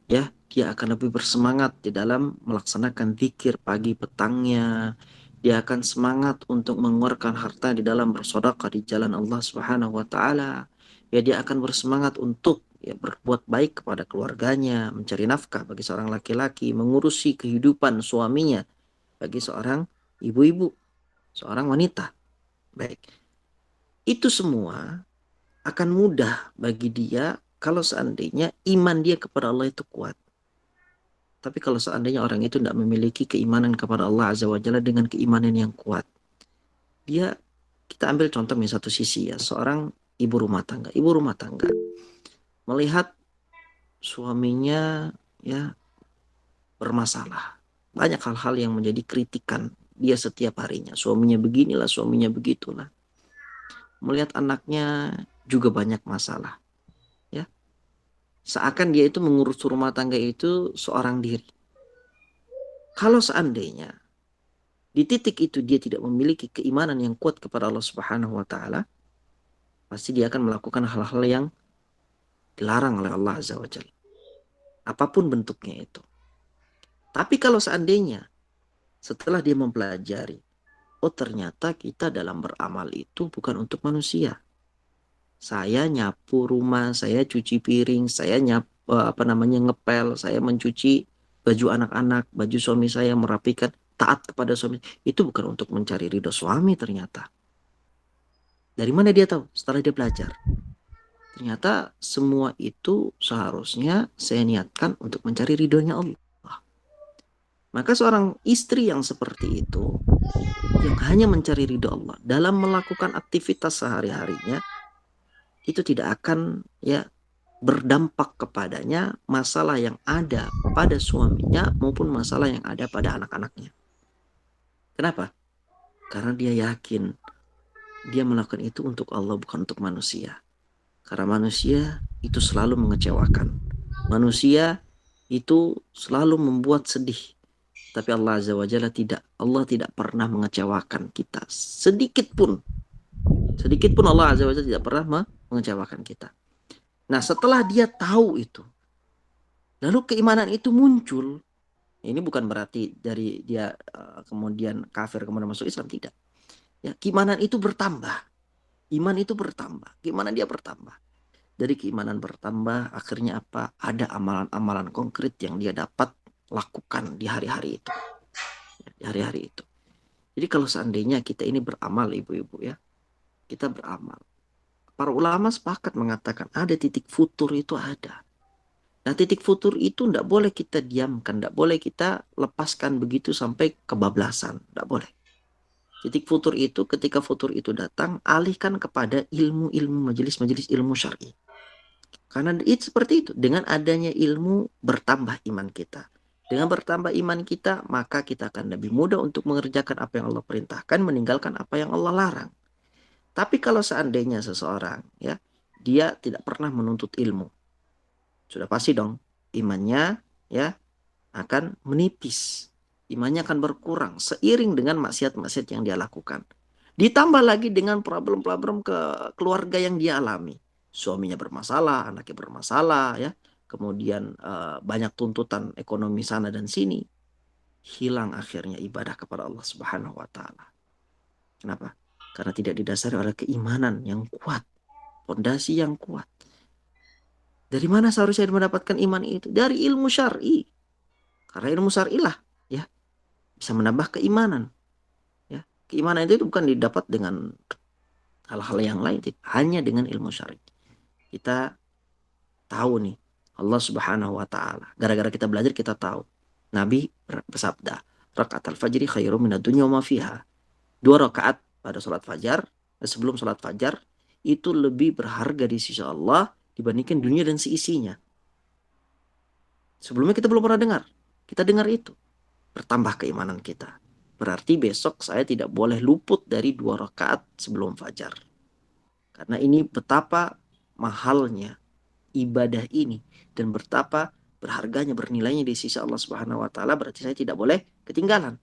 Ya, dia akan lebih bersemangat di dalam melaksanakan zikir pagi petangnya. Dia akan semangat untuk mengeluarkan harta di dalam bersedekah di jalan Allah Subhanahu wa taala. Ya, dia akan bersemangat untuk ya berbuat baik kepada keluarganya, mencari nafkah bagi seorang laki-laki, mengurusi kehidupan suaminya bagi seorang ibu-ibu, seorang wanita. Baik. Itu semua akan mudah bagi dia kalau seandainya iman dia kepada Allah itu kuat. Tapi kalau seandainya orang itu tidak memiliki keimanan kepada Allah Azza wa Jalla dengan keimanan yang kuat. Kita ambil contoh di satu sisi ya. Seorang ibu rumah tangga melihat suaminya ya bermasalah. Banyak hal-hal yang menjadi kritikan dia setiap harinya. Suaminya beginilah, suaminya begitulah. Melihat anaknya juga banyak masalah. Ya, seakan dia itu mengurus rumah tangga itu seorang diri. Kalau seandainya di titik itu dia tidak memiliki keimanan yang kuat kepada Allah Subhanahu wa taala, pasti dia akan melakukan hal-hal yang dilarang oleh Allah Azza wa Jalla. Apapun bentuknya itu. Tapi kalau seandainya setelah dia mempelajari, oh ternyata kita dalam beramal itu bukan untuk manusia. Saya nyapu rumah, saya cuci piring, saya ngepel, saya mencuci baju anak-anak, baju suami saya, merapikan, taat kepada suami. Itu bukan untuk mencari ridho suami ternyata. Dari mana dia tahu? Setelah dia belajar. Ternyata semua itu seharusnya saya niatkan untuk mencari ridhonya Allah. Maka seorang istri yang seperti itu, yang hanya mencari ridho Allah dalam melakukan aktivitas sehari-harinya, itu tidak akan ya berdampak kepadanya masalah yang ada pada suaminya maupun masalah yang ada pada anak-anaknya. Kenapa? Karena dia yakin dia melakukan itu untuk Allah, bukan untuk manusia. Karena manusia itu selalu mengecewakan. Manusia itu selalu membuat sedih. Tapi Allah Azza wa Jalla tidak. Allah tidak pernah mengecewakan kita. Sedikit pun. Sedikit pun Allah Azza wa Jalla tidak pernah mengecewakan kita. Nah setelah dia tahu itu, lalu keimanan itu muncul. Ini bukan berarti dari dia kemudian kafir kemudian masuk Islam, tidak. Ya, keimanan itu bertambah. Iman itu bertambah. Gimana dia bertambah? Dari keimanan bertambah, akhirnya apa? Ada amalan-amalan konkret yang dia dapat lakukan di hari-hari itu. Di hari-hari itu. Jadi kalau seandainya kita ini beramal, ibu-ibu ya, kita beramal. Para ulama sepakat mengatakan ada titik futur itu ada. Nah titik futur itu tidak boleh kita diamkan, tidak boleh kita lepaskan begitu sampai kebablasan, tidak boleh. Titik futur itu, ketika futur itu datang, alihkan kepada ilmu-ilmu majelis-majelis ilmu syar'i. Karena itu seperti itu, dengan adanya ilmu bertambah iman kita. Dengan bertambah iman kita, maka kita akan lebih mudah untuk mengerjakan apa yang Allah perintahkan, meninggalkan apa yang Allah larang. Tapi kalau seandainya seseorang ya, dia tidak pernah menuntut ilmu, sudah pasti dong imannya ya akan menipis. Imannya akan berkurang seiring dengan maksiat-maksiat yang dia lakukan. Ditambah lagi dengan problem-problem keluarga yang dia alami. Suaminya bermasalah, anaknya bermasalah ya. Kemudian banyak tuntutan ekonomi sana dan sini. Hilang akhirnya ibadah kepada Allah Subhanahu wa taala. Kenapa? Karena tidak didasari oleh keimanan yang kuat, fondasi yang kuat. Dari mana seharusnya mendapatkan iman itu? Dari ilmu syar'i. Karena ilmu syar'i lah ya bisa menambah keimanan. Ya, keimanan itu bukan didapat dengan hal-hal yang lain, hanya dengan ilmu syar'i. Kita tahu nih Allah Subhanahu wa taala. Gara-gara kita belajar kita tahu. Nabi bersabda, "Rakaat al-fajri khairum minad dunya wa ma fiha." 2 rakaat pada salat fajar, sebelum salat fajar itu lebih berharga di sisi Allah dibandingkan dunia dan seisinya. Sebelumnya kita belum pernah dengar. Kita dengar itu. Bertambah keimanan kita. Berarti besok saya tidak boleh luput dari 2 rakaat sebelum fajar. Karena ini betapa mahalnya ibadah ini. Dan betapa berharganya, bernilainya di sisi Allah Subhanahu wa taala. Berarti saya tidak boleh ketinggalan.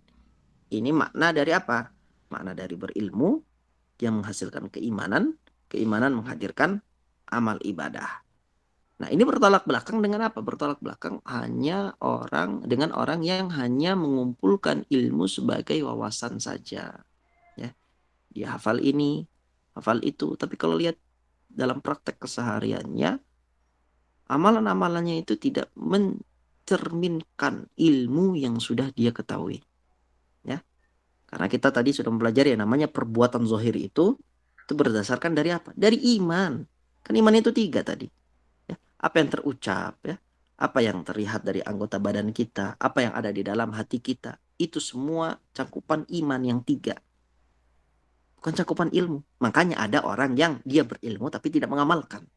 Ini makna dari apa? Makna dari berilmu yang menghasilkan keimanan. Keimanan menghadirkan amal ibadah. Nah ini bertolak belakang dengan apa? Bertolak belakang dengan orang yang hanya mengumpulkan ilmu sebagai wawasan saja. Ya, dia hafal ini, hafal itu. Tapi kalau lihat dalam praktek kesehariannya, amalan-amalannya itu tidak mencerminkan ilmu yang sudah dia ketahui. Ya, karena kita tadi sudah mempelajari ya, namanya perbuatan zahir itu berdasarkan dari apa? Dari iman. Kan iman itu 3 tadi. Apa yang terucap ya, apa yang terlihat dari anggota badan kita, apa yang ada di dalam hati kita, itu semua cakupan iman yang 3. bukan cakupan ilmu. Makanya ada orang yang dia berilmu tapi tidak mengamalkan.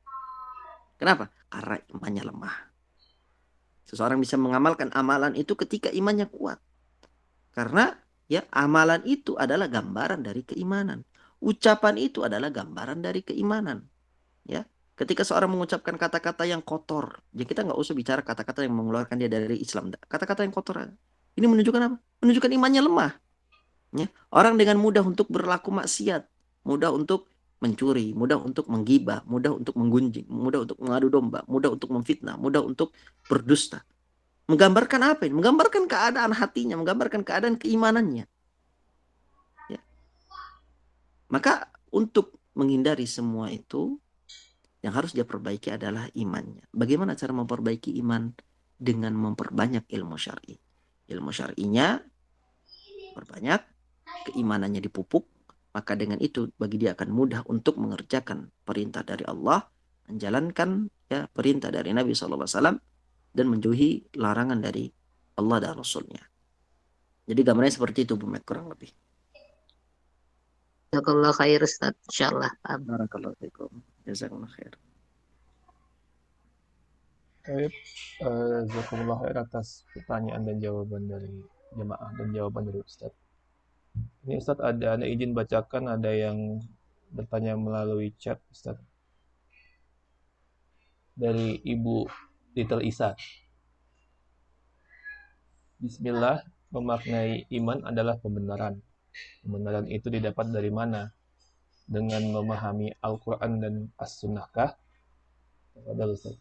Kenapa? Karena imannya lemah. Seseorang bisa mengamalkan amalan itu ketika imannya kuat. Karena ya amalan itu adalah gambaran dari keimanan. Ucapan itu adalah gambaran dari keimanan. Ya, ketika seorang mengucapkan kata-kata yang kotor, ya kita nggak usah bicara kata-kata yang mengeluarkan dia dari Islam. Kata-kata yang kotor. Ini menunjukkan apa? Menunjukkan imannya lemah. Ya, orang dengan mudah untuk berlaku maksiat, mudah untuk mencuri, mudah untuk menggibah, mudah untuk menggunjing, mudah untuk mengadu domba, mudah untuk memfitnah, mudah untuk berdusta. Menggambarkan apa ini? Menggambarkan keadaan hatinya, menggambarkan keadaan keimanannya. Ya. Maka untuk menghindari semua itu, yang harus dia perbaiki adalah imannya. Bagaimana cara memperbaiki iman? Dengan memperbanyak ilmu syar'i. Ilmu syar'inya perbanyak, keimanannya dipupuk, maka dengan itu bagi dia akan mudah untuk mengerjakan perintah dari Allah, menjalankan ya perintah dari Nabi SAW, dan menjauhi larangan dari Allah dan Rasulnya. Jadi gambarnya seperti itu, Bu Met, kurang lebih. Jazakallah khair Ustaz, insyaallah paham. Barakallahu fikum. Jazakallah khair. Baik, jazakumullah khair atas pertanyaan dan jawaban dari jemaah dan jawaban dari Ustaz. Ini Ustaz ada izin bacakan, ada yang bertanya melalui chat Ustaz. Dari Ibu Little Isa. Bismillah, memaknai iman adalah pembenaran. Pembenaran itu didapat dari mana? Dengan memahami Al-Quran dan As-Sunnahkah? Tafadhal Ustaz.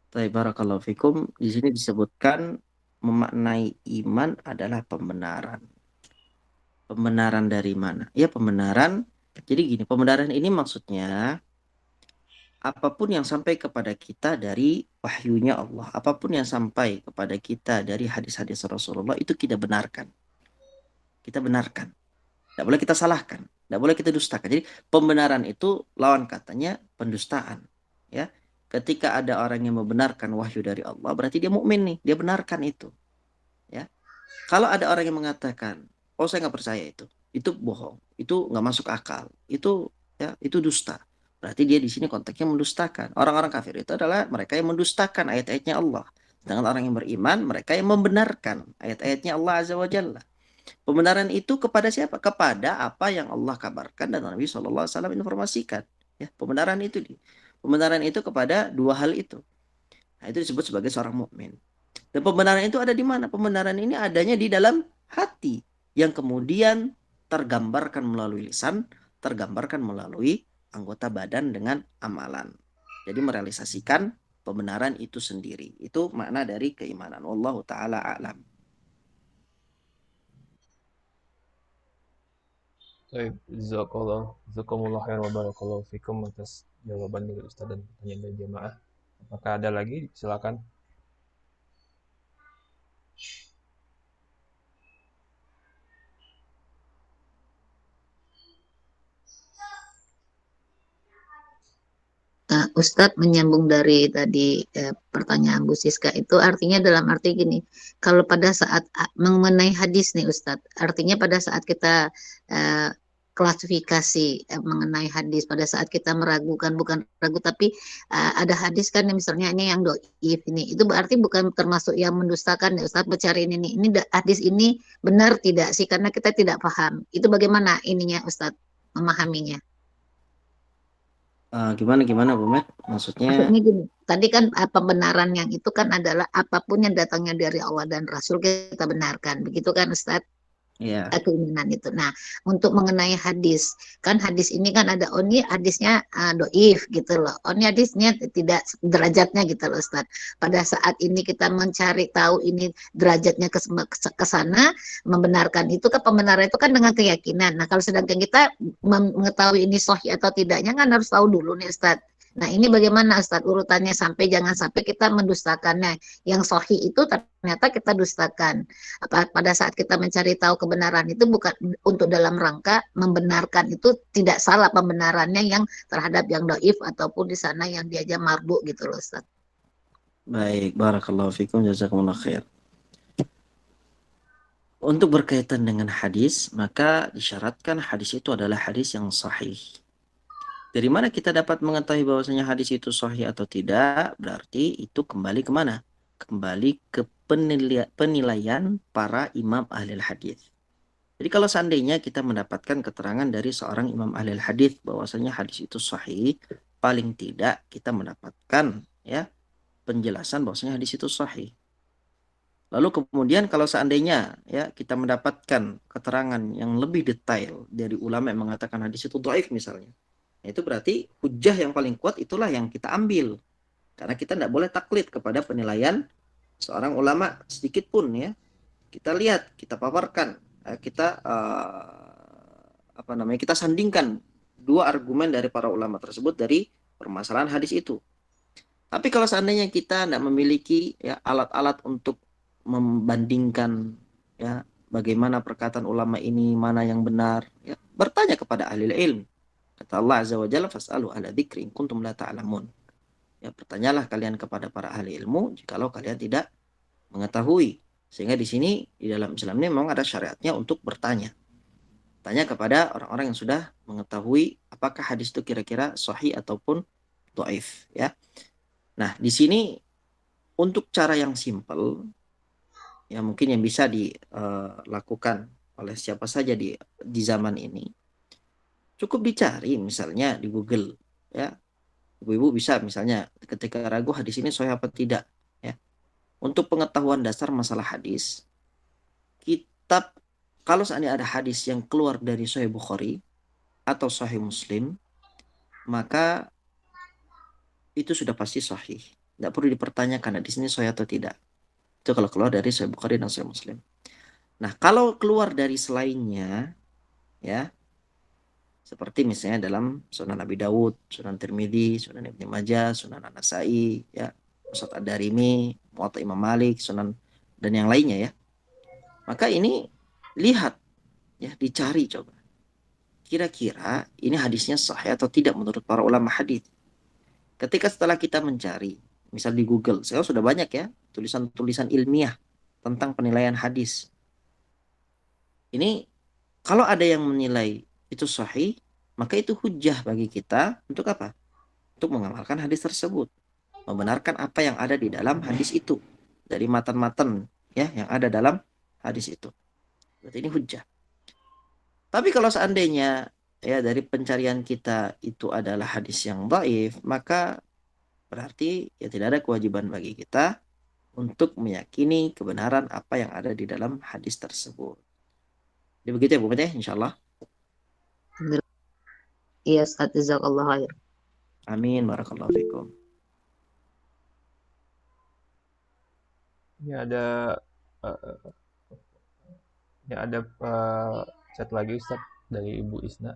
Baik, barakallahu fikum. Di sini disebutkan memaknai iman adalah pembenaran. Pembenaran dari mana? Ya, pembenaran. Jadi gini, pembenaran ini maksudnya apapun yang sampai kepada kita dari wahyunya Allah, apapun yang sampai kepada kita dari hadis-hadis Rasulullah, itu kita benarkan. Kita benarkan. Tidak boleh kita salahkan. Tidak boleh kita dustakan. Jadi pembenaran itu lawan katanya pendustaan. Ya, ketika ada orang yang membenarkan wahyu dari Allah, berarti dia mukmin nih, dia benarkan itu. Ya, kalau ada orang yang mengatakan, oh saya nggak percaya itu bohong, itu nggak masuk akal, itu ya itu dusta. Berarti dia di sini konteksnya mendustakan. Orang-orang kafir itu adalah mereka yang mendustakan ayat-ayatnya Allah. Sedangkan orang yang beriman, mereka yang membenarkan ayat-ayatnya Allah Azza wa Jalla. Pembenaran itu kepada siapa? Kepada apa yang Allah kabarkan dan Nabi SAW informasikan. Ya, pembenaran itu kepada dua hal itu. Nah, itu disebut sebagai seorang mukmin. Dan pembenaran itu ada di mana? Pembenaran ini adanya di dalam hati yang kemudian tergambarkan melalui lisan, tergambarkan melalui anggota badan dengan amalan. Jadi merealisasikan pembenaran itu sendiri. Itu makna dari keimanan. Wallahu ta'ala a'lam. Baik, jazakumullah khair wa barakallahu fikum atas jawaban dari Ustaz dan pertanyaan dari jemaah. Apakah ada lagi? Silakan. Ustadz menyambung dari tadi pertanyaan Bu Siska itu artinya dalam arti gini, kalau pada saat mengenai hadis nih Ustadz, artinya pada saat kita klasifikasi mengenai hadis, pada saat kita meragukan, bukan ragu tapi ada hadis kan misalnya ini yang doif ini, itu berarti bukan termasuk yang mendustakan ya Ustadz, mencari ini hadis ini benar tidak sih, karena kita tidak paham, itu bagaimana ininya Ustadz memahaminya? Gimana Bu Met? Maksudnya gini, tadi kan pembenaran yang itu kan adalah apapun yang datangnya dari Allah dan Rasul kita benarkan, begitu kan Ustadz? ya. Keinginan itu. Nah, untuk mengenai hadis, kan hadis ini kan ada ini hadisnya doif gitu loh. Ini hadisnya tidak derajatnya gitu loh Ustaz. Pada saat ini kita mencari tahu ini derajatnya ke sana, membenarkan itu kan pembenaran itu kan dengan keyakinan. Nah, kalau sedangkan kita mengetahui ini sahih atau tidaknya kan harus tahu dulu nih Ustaz. Nah, ini bagaimana Ustaz urutannya sampai jangan sampai kita mendustakannya. Yang sahih itu ternyata kita dustakan. Pada saat kita mencari tahu kebenaran itu bukan untuk dalam rangka membenarkan, itu tidak salah pembenarannya yang terhadap yang doif ataupun di sana yang diajar marbu gitu loh Ustaz. Baik, barakallahu fikum, jazakumullah khair. Untuk berkaitan dengan hadis, maka disyaratkan hadis itu adalah hadis yang sahih. Dari mana kita dapat mengetahui bahwasanya hadis itu sahih atau tidak? Berarti itu kembali kemana? Kembali ke penilaian para imam ahli hadis. Jadi kalau seandainya kita mendapatkan keterangan dari seorang imam ahli hadis bahwasanya hadis itu sahih, paling tidak kita mendapatkan ya penjelasan bahwasanya hadis itu sahih. Lalu kemudian kalau seandainya ya kita mendapatkan keterangan yang lebih detail dari ulama yang mengatakan hadis itu dhaif misalnya, itu berarti hujah yang paling kuat itulah yang kita ambil. Karena kita tidak boleh taklid kepada penilaian seorang ulama sedikit pun ya. Kita lihat, kita paparkan, kita kita sandingkan dua argumen dari para ulama tersebut dari permasalahan hadis itu. Tapi kalau seandainya kita tidak memiliki ya alat-alat untuk membandingkan ya bagaimana perkataan ulama ini mana yang benar, ya bertanya kepada ahli ilmu. Kata Allah Azza wa Jalla, fas'alu ala dzikri in kuntum la ta'lamun. Ya, bertanyalah kalian kepada para ahli ilmu jikalau kalian tidak mengetahui. Sehingga di sini di dalam Islam ini memang ada syariatnya untuk bertanya. Tanya kepada orang-orang yang sudah mengetahui apakah hadis itu kira-kira sahih ataupun dhaif, ya. Nah, di sini untuk cara yang simpel ya mungkin yang bisa dilakukan oleh siapa saja di zaman ini. Cukup dicari misalnya di Google ya. Ibu-ibu bisa misalnya ketika ragu hadis ini sahih apa tidak ya. Untuk pengetahuan dasar masalah hadis, kitab kalau seandainya ada hadis yang keluar dari Sahih Bukhari atau Sahih Muslim, maka itu sudah pasti sahih. Tidak perlu dipertanyakan hadis ini sahih atau tidak. Itu kalau keluar dari Sahih Bukhari dan Sahih Muslim. Nah, kalau keluar dari selainnya, ya, seperti misalnya dalam Sunan Abi Dawud, Sunan Tirmidzi, Sunan Ibnu Majah, Sunan An-Nasa'i, ya, Musnad Ad-Darimi, Muwatta Imam Malik, Sunan dan yang lainnya ya. Maka ini lihat, ya, dicari coba. Kira-kira ini hadisnya sahih atau tidak menurut para ulama hadis. Ketika setelah kita mencari, misal di Google, sekarang sudah banyak ya tulisan-tulisan ilmiah tentang penilaian hadis. Ini kalau ada yang menilai itu sahih, maka itu hujah bagi kita untuk apa? Untuk mengamalkan hadis tersebut, membenarkan apa yang ada di dalam hadis itu dari matan-matan ya yang ada dalam hadis itu. Berarti ini hujah. Tapi kalau seandainya ya dari pencarian kita itu adalah hadis yang dhaif, maka berarti ya tidak ada kewajiban bagi kita untuk meyakini kebenaran apa yang ada di dalam hadis tersebut. Jadi begitu ya Bu Mete, insyaallah. Iya, Ustaz, jazakallah khair. Amin, barakallahu fikum. Ini ada chat lagi Ustaz dari Ibu Isna.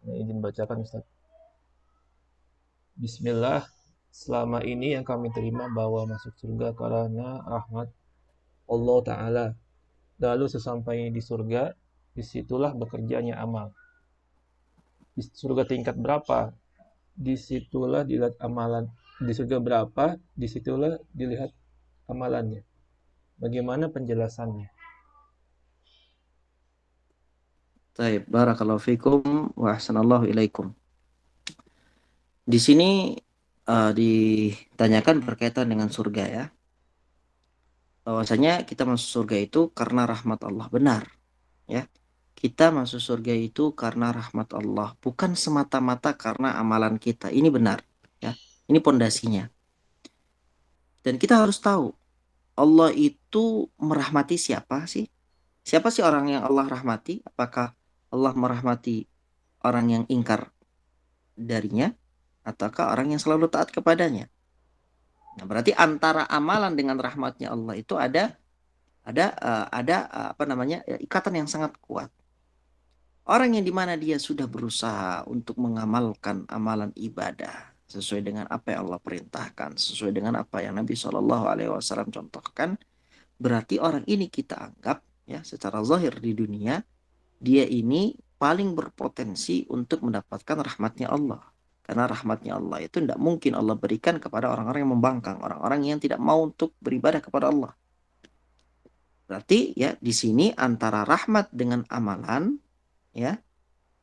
Izin bacakan Ustaz. Bismillah, selama ini yang kami terima bahwa masuk surga karena rahmat Allah Ta'ala. Lalu sesampainya di surga, disitulah bekerjanya amal. Di surga tingkat berapa? Disitulah dilihat amalan. Di surga berapa? Disitulah dilihat amalannya. Bagaimana penjelasannya? Baik, barakallahu fikum wa ahsanallahu ilaikum. Di sini ditanyakan berkaitan dengan surga ya. Bahwasanya kita masuk surga itu karena rahmat Allah, benar ya. Kita masuk surga itu karena rahmat Allah, bukan semata-mata karena amalan kita. Ini benar ya. Ini pondasinya. Dan kita harus tahu Allah itu merahmati siapa sih? Siapa sih orang yang Allah rahmati? Apakah Allah merahmati orang yang ingkar darinya ataukah orang yang selalu taat kepadanya? Nah, berarti antara amalan dengan rahmatnya Allah itu ada ikatan yang sangat kuat. Orang yang dimana dia sudah berusaha untuk mengamalkan amalan ibadah sesuai dengan apa yang Allah perintahkan, sesuai dengan apa yang Nabi SAW contohkan, berarti orang ini kita anggap ya secara zahir di dunia dia ini paling berpotensi untuk mendapatkan rahmatnya Allah. Karena rahmatnya Allah itu tidak mungkin Allah berikan kepada orang-orang yang membangkang, orang-orang yang tidak mau untuk beribadah kepada Allah. Berarti ya di sini antara rahmat dengan amalan ya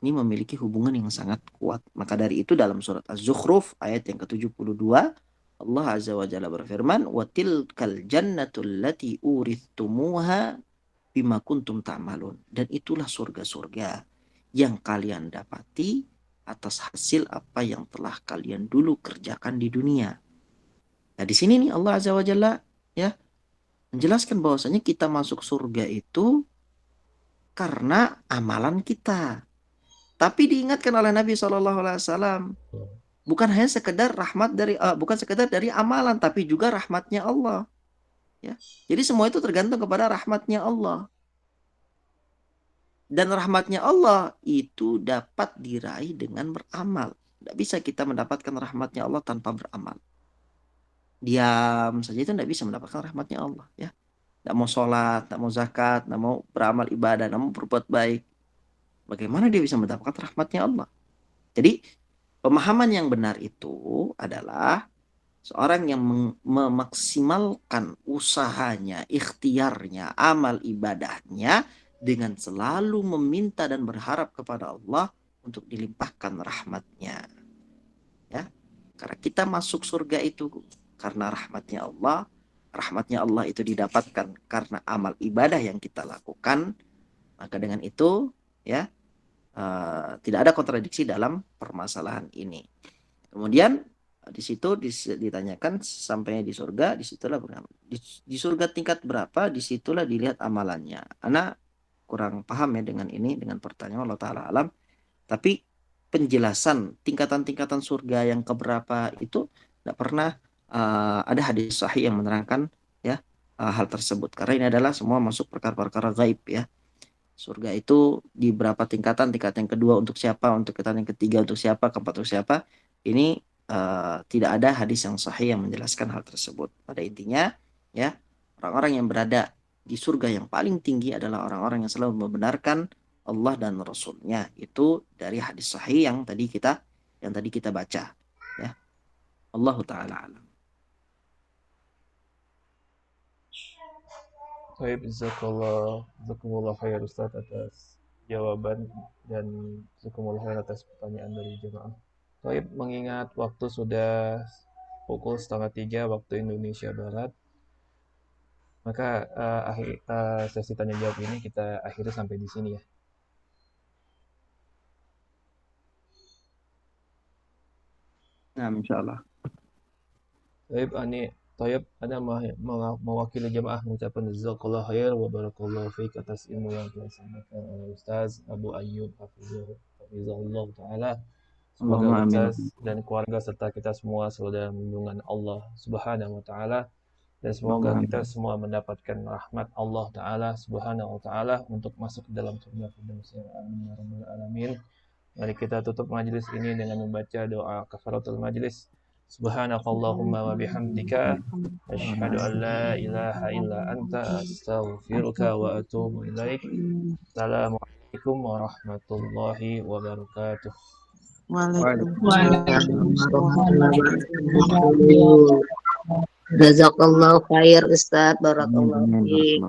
ini memiliki hubungan yang sangat kuat. Maka dari itu dalam surat Az-Zukhruf ayat yang ke-72 Allah Azza wa Jalla berfirman, "Wa tilkal jannatul lati urithumuha bima kuntum ta'malun." Dan itulah surga-surga yang kalian dapati atas hasil apa yang telah kalian dulu kerjakan di dunia. Nah, di sini nih Allah Azza wa Jalla ya menjelaskan bahwasanya kita masuk surga itu karena amalan kita. Tapi diingatkan oleh Nabi SAW, bukan hanya sekedar bukan sekedar dari amalan, tapi juga rahmatnya Allah. Ya, jadi semua itu tergantung kepada rahmatnya Allah. Dan rahmatnya Allah itu dapat diraih dengan beramal. Tidak bisa kita mendapatkan rahmatnya Allah tanpa beramal. Diam saja itu tidak bisa mendapatkan rahmatnya Allah. Ya, tidak mau sholat, tidak mau zakat, tidak mau beramal ibadah, tidak mau berbuat baik. Bagaimana dia bisa mendapatkan rahmatnya Allah? Jadi pemahaman yang benar itu adalah seorang yang memaksimalkan usahanya, ikhtiarnya, amal ibadahnya dengan selalu meminta dan berharap kepada Allah untuk dilimpahkan rahmatnya. Ya, karena kita masuk surga itu karena rahmatnya Allah. Rahmatnya Allah itu didapatkan karena amal ibadah yang kita lakukan. Maka dengan itu, ya, tidak ada kontradiksi dalam permasalahan ini. Kemudian di situ ditanyakan sampainya di surga, disitulah di surga tingkat berapa, disitulah dilihat amalannya. Ana kurang paham ya dengan ini, dengan pertanyaan Allah Ta'ala alam. Tapi penjelasan tingkatan-tingkatan surga yang keberapa itu tidak pernah ada hadis sahih yang menerangkan ya hal tersebut. Karena ini adalah semua masuk perkara-perkara gaib ya. Surga itu di berapa tingkatan yang kedua untuk siapa, untuk tingkatan yang ketiga untuk siapa, keempat untuk siapa, ini tidak ada hadis yang sahih yang menjelaskan hal tersebut. Pada intinya ya, orang-orang yang berada di surga yang paling tinggi adalah orang-orang yang selalu membenarkan Allah dan Rasulnya. Itu dari hadis sahih yang tadi kita baca ya. Allahu ta'ala alam. Baik, jazakumullah khair Ustaz atas jawaban dan jazakumullah khair atas pertanyaan dari jemaah. Baik, mengingat waktu sudah pukul 2:30 waktu Indonesia Barat, maka sesi tanya jawab ini kita akhiri sampai di sini ya. Nah, insyaallah. Baik, Anda mewakili jemaah mengucapkan jazakallah khair wa barakallahu fiik atas ilmu yang telah disampaikan oleh Ustaz Abu Ayyub hafizahullah taala. Semoga Ustaz dan keluarga serta kita semua selalu dalam lindungan Allah Subhanahu wa taala, dan semoga kita semua mendapatkan rahmat Allah taala Subhanahu wa taala untuk masuk ke dalam surga Firdaus. Amin ya rabbal alamin. Mari kita tutup majelis ini dengan membaca doa kafaratul majelis. Subhanakallahumma wa bihamdika asyhadu an la ilaha illa anta astaghfiruka wa atubu ilaik. Assalamualaikum warahmatullahi wabarakatuh. Jazakallahu khair Ustaz, barakallahu fiik.